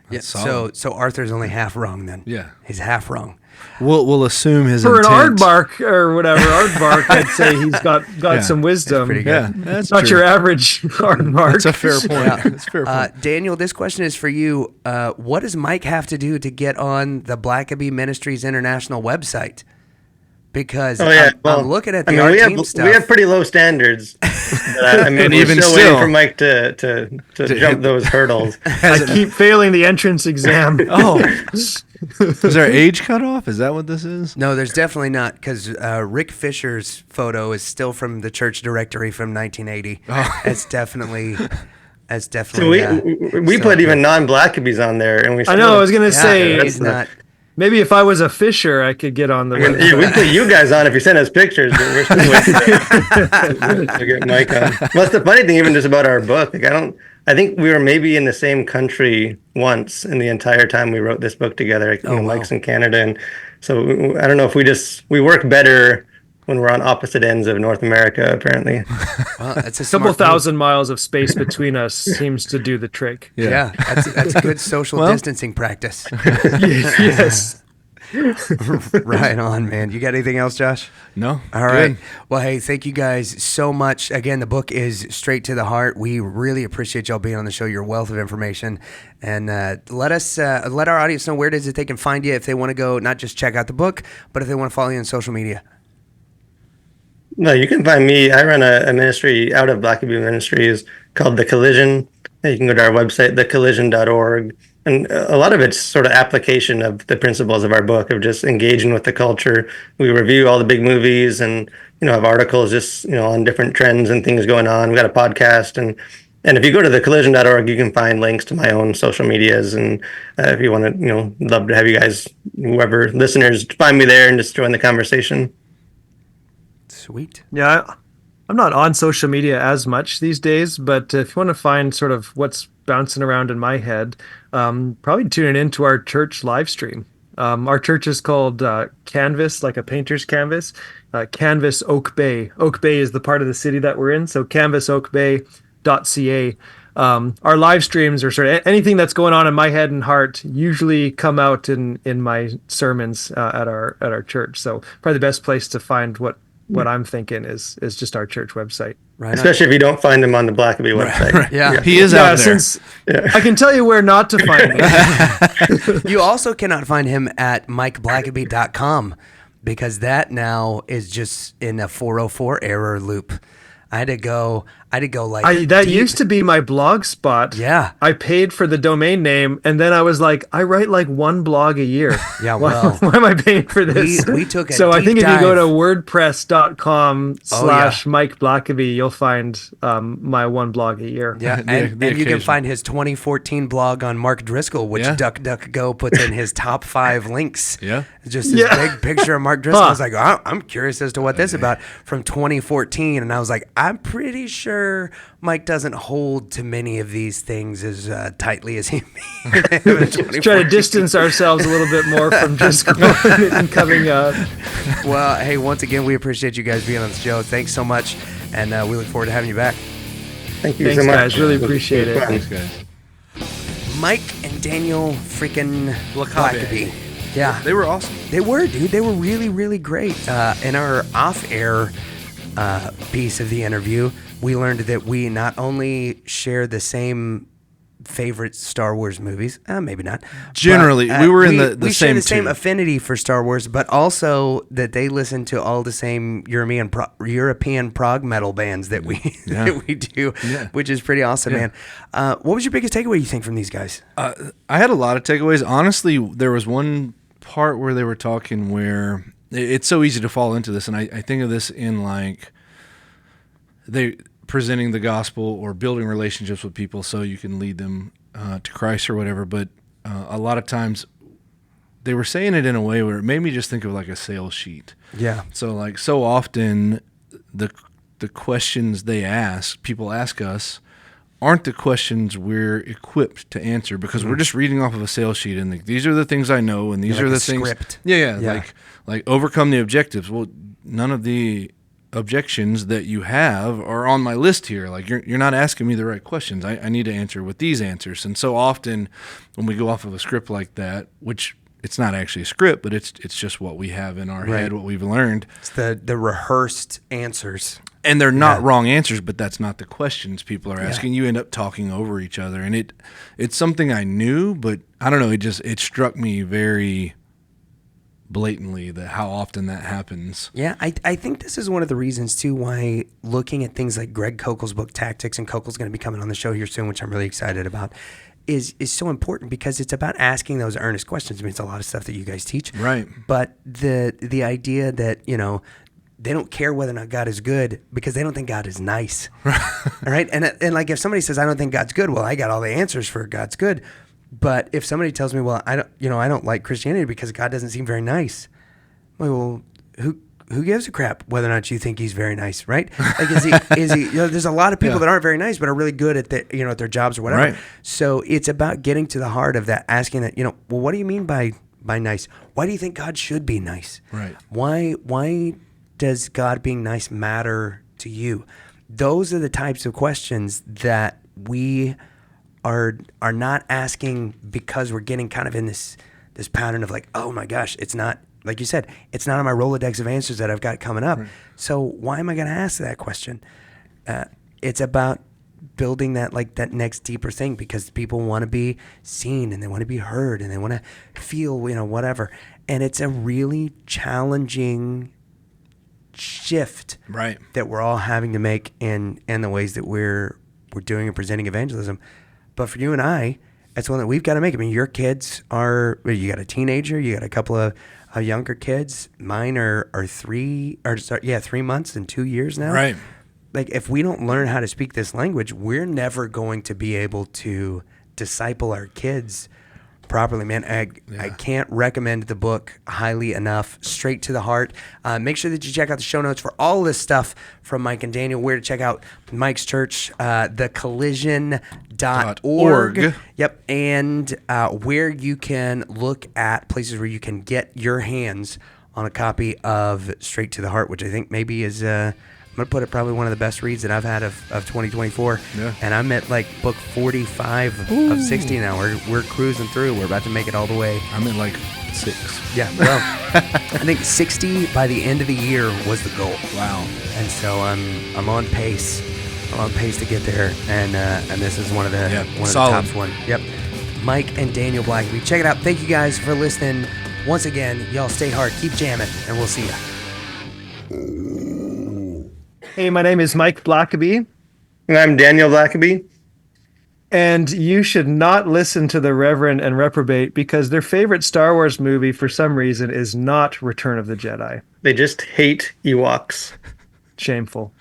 Yeah. So Arthur's only half wrong then. Yeah. He's half wrong. We'll assume his For intent. an aardvark or whatever, aardvark, I'd say he's got some wisdom. pretty good. Yeah, that's Not true. your average aardvark. That's a fair point. That's a fair point. Daniel, this question is for you. What does Mike have to do to get on the Blackaby Ministries International website? because Oh yeah, I'm looking at the I mean, art we team have stuff. we have pretty low standards. But I mean, And we're even still still- waiting for Mike to jump those hurdles. I keep failing the entrance exam. Oh, is there an age cutoff? Is that what this is? No, there's definitely not, because Rick Fisher's photo is still from the church directory from 1980. Oh. It's definitely. So we still put up even there. non-Blackaby's on there, and we. I know. I was gonna say Yeah, that's he's not. maybe if I was a fisher, I could get on the. Yeah, we put you guys on if you send us pictures, but we're still waiting to get Mike on. Well, that's the funny thing, even just about our book. Like, I think we were maybe in the same country once in the entire time we wrote this book together. Like, wow. Mike's in Canada, and so I don't know if we work better when we're on opposite ends of North America. Apparently, Well, that's a couple smart move. thousand miles of space between us seems to do the trick. Yeah, that's a good social distancing practice. Yes. Right on, man. You got anything else, Josh? No. All right. Good. Well, hey, thank you guys so much. Again, the book is straight to the heart. We really appreciate y'all being on the show, your wealth of information. And let our audience know where it is that they can find you if they want to go, not just check out the book, but if they want to follow you on social media. no, you can find me. I run a ministry out of Blackaby Ministries called The Collision. You can go to our website, thecollision.org. And a lot of it's sort of application of the principles of our book of just engaging with the culture. We review all the big movies and, have articles just, on different trends and things going on. We got a podcast. And if you go to thecollision.org, you can find links to my own social medias. And if you want to, love to have you guys, whoever listeners, find me there and just join the conversation. Sweet. Yeah, I'm not on social media as much these days, but if you want to find sort of what's bouncing around in my head, probably tune into our church live stream. Our church is called Canvas, like a painter's canvas. Canvas Oak Bay. Oak Bay is the part of the city that we're in, so canvasoakbay.ca. Our live streams are sort of anything that's going on in my head and heart usually come out in my sermons at our church. So probably the best place to find what I'm thinking is just our church website. Right. Especially if you don't find them on the Blackaby website. Right. Yeah. He is out there. I can tell you where not to find him. You also cannot find him at MikeBlackaby.com because that now is just in a 404 error loop. I had to go like That deep. used to be my blog spot. Yeah. I paid for the domain name, and then I was like, I write like one blog a year. Yeah, Why- well, why am I paying for this? we took a so I deep think if you go to dive. wordpress.com/Mike Blackaby, you'll find my one blog a year. Yeah, The and you can occasion. find his 2014 blog on Mark Driscoll, which Yeah. DuckDuckGo puts in his top 5 links. Yeah. It's just this big picture of Mark Driscoll. I was like, I'm curious as to what this is about from 2014. And I was like, I'm pretty sure Mike doesn't hold to many of these things as tightly as he may have in Let's try to 2014. distance ourselves a little bit more from just and coming up. Well, hey, once again, we appreciate you guys being on the show. Thanks so much. And we look forward to having you back. Thank you Thanks, so much. guys. Really appreciate it. Fun. Thanks, guys. Mike and Daniel freaking Blackaby. Yeah. They were awesome. They were, dude. They were really, really great. In our off-air piece of the interview, we learned that we not only share the same favorite Star Wars movies, maybe not. Generally, but, we were in the we share same the same too. affinity for Star Wars, but also that they listen to all the same European prog metal bands that we that we do, which is pretty awesome, man. What was your biggest takeaway, you think, from these guys? I had a lot of takeaways. Honestly, there was one part where they were talking where it's so easy to fall into this, and I think of this in like they presenting the gospel or building relationships with people so you can lead them to Christ or whatever. But a lot of times they were saying it in a way where it made me just think of like a sales sheet. Yeah. So like so often the questions people ask us aren't the questions we're equipped to answer because we're just reading off of a sales sheet and these are the things I know and these Like are a the things. script. Yeah. Like overcome the objectives. Well, none of the objections that you have are on my list here. Like you're not asking me the right questions. I need to answer with these answers. And so often when we go off of a script like that, which it's not actually a script, but it's just what we have in our head, what we've learned. It's the rehearsed answers. And they're not wrong answers, but that's not the questions people are asking. You end up talking over each other. And it's something I knew, but I don't know, it struck me very blatantly that how often that happens. Yeah, I think this is one of the reasons too why looking at things like Greg Kokel's book Tactics, and Kokel's going to be coming on the show here soon, which I'm really excited about, is so important, because it's about asking those earnest questions. I mean, it's a lot of stuff that you guys teach, Right? But the idea that they don't care whether or not God is good because they don't think God is nice, all right? And like if somebody says I don't think God's good, well, I got all the answers for God's good. But if somebody tells me, well, I don't like Christianity because God doesn't seem very nice, well, who gives a crap whether or not you think he's very nice, right? Like, is he? There's a lot of people that aren't very nice, but are really good at at their jobs or whatever. Right. So it's about getting to the heart of that, asking that, well, what do you mean by nice? Why do you think God should be nice? Right. Why does God being nice matter to you? Those are the types of questions that we are not asking because we're getting kind of in this pattern of like, oh my gosh, it's not, like you said, it's not on my Rolodex of answers that I've got coming up. Right. So why am I going to ask that question? It's about building that next deeper thing, because people want to be seen and they want to be heard and they want to feel, whatever. And it's a really challenging shift, Right, that we're all having to make in the ways that we're doing and presenting evangelism. But for you and I, it's one that we've got to make. I mean, your kids you got a teenager, you got a couple of younger kids. Mine are 3 months and 2 years now. right. Like, if we don't learn how to speak this language, we're never going to be able to disciple our kids properly, man. I can't recommend the book highly enough. Straight to the heart. Make sure that you check out the show notes for all this stuff from Mike and Daniel, where to check out Mike's church, thecollision.org. Yep. And where you can look at places where you can get your hands on a copy of Straight to the Heart, which I think maybe is I'm going to put it probably one of the best reads that I've had of 2024. Yeah. And I'm at like book 45 of 60 now. We're cruising through. We're about to make it all the way. I'm at like 6. Yeah. Well, I think 60 by the end of the year was the goal. Wow. And so I'm on pace. I'm on pace to get there. And this is one of the tops one. Yep. Mike and Daniel Blackaby. Check it out. Thank you guys for listening. Once again, y'all stay hard, keep jamming, and we'll see ya. Hey, my name is Mike Blackaby. And I'm Daniel Blackaby. And you should not listen to the Reverend and Reprobate, because their favorite Star Wars movie, for some reason, is not Return of the Jedi. They just hate Ewoks. Shameful.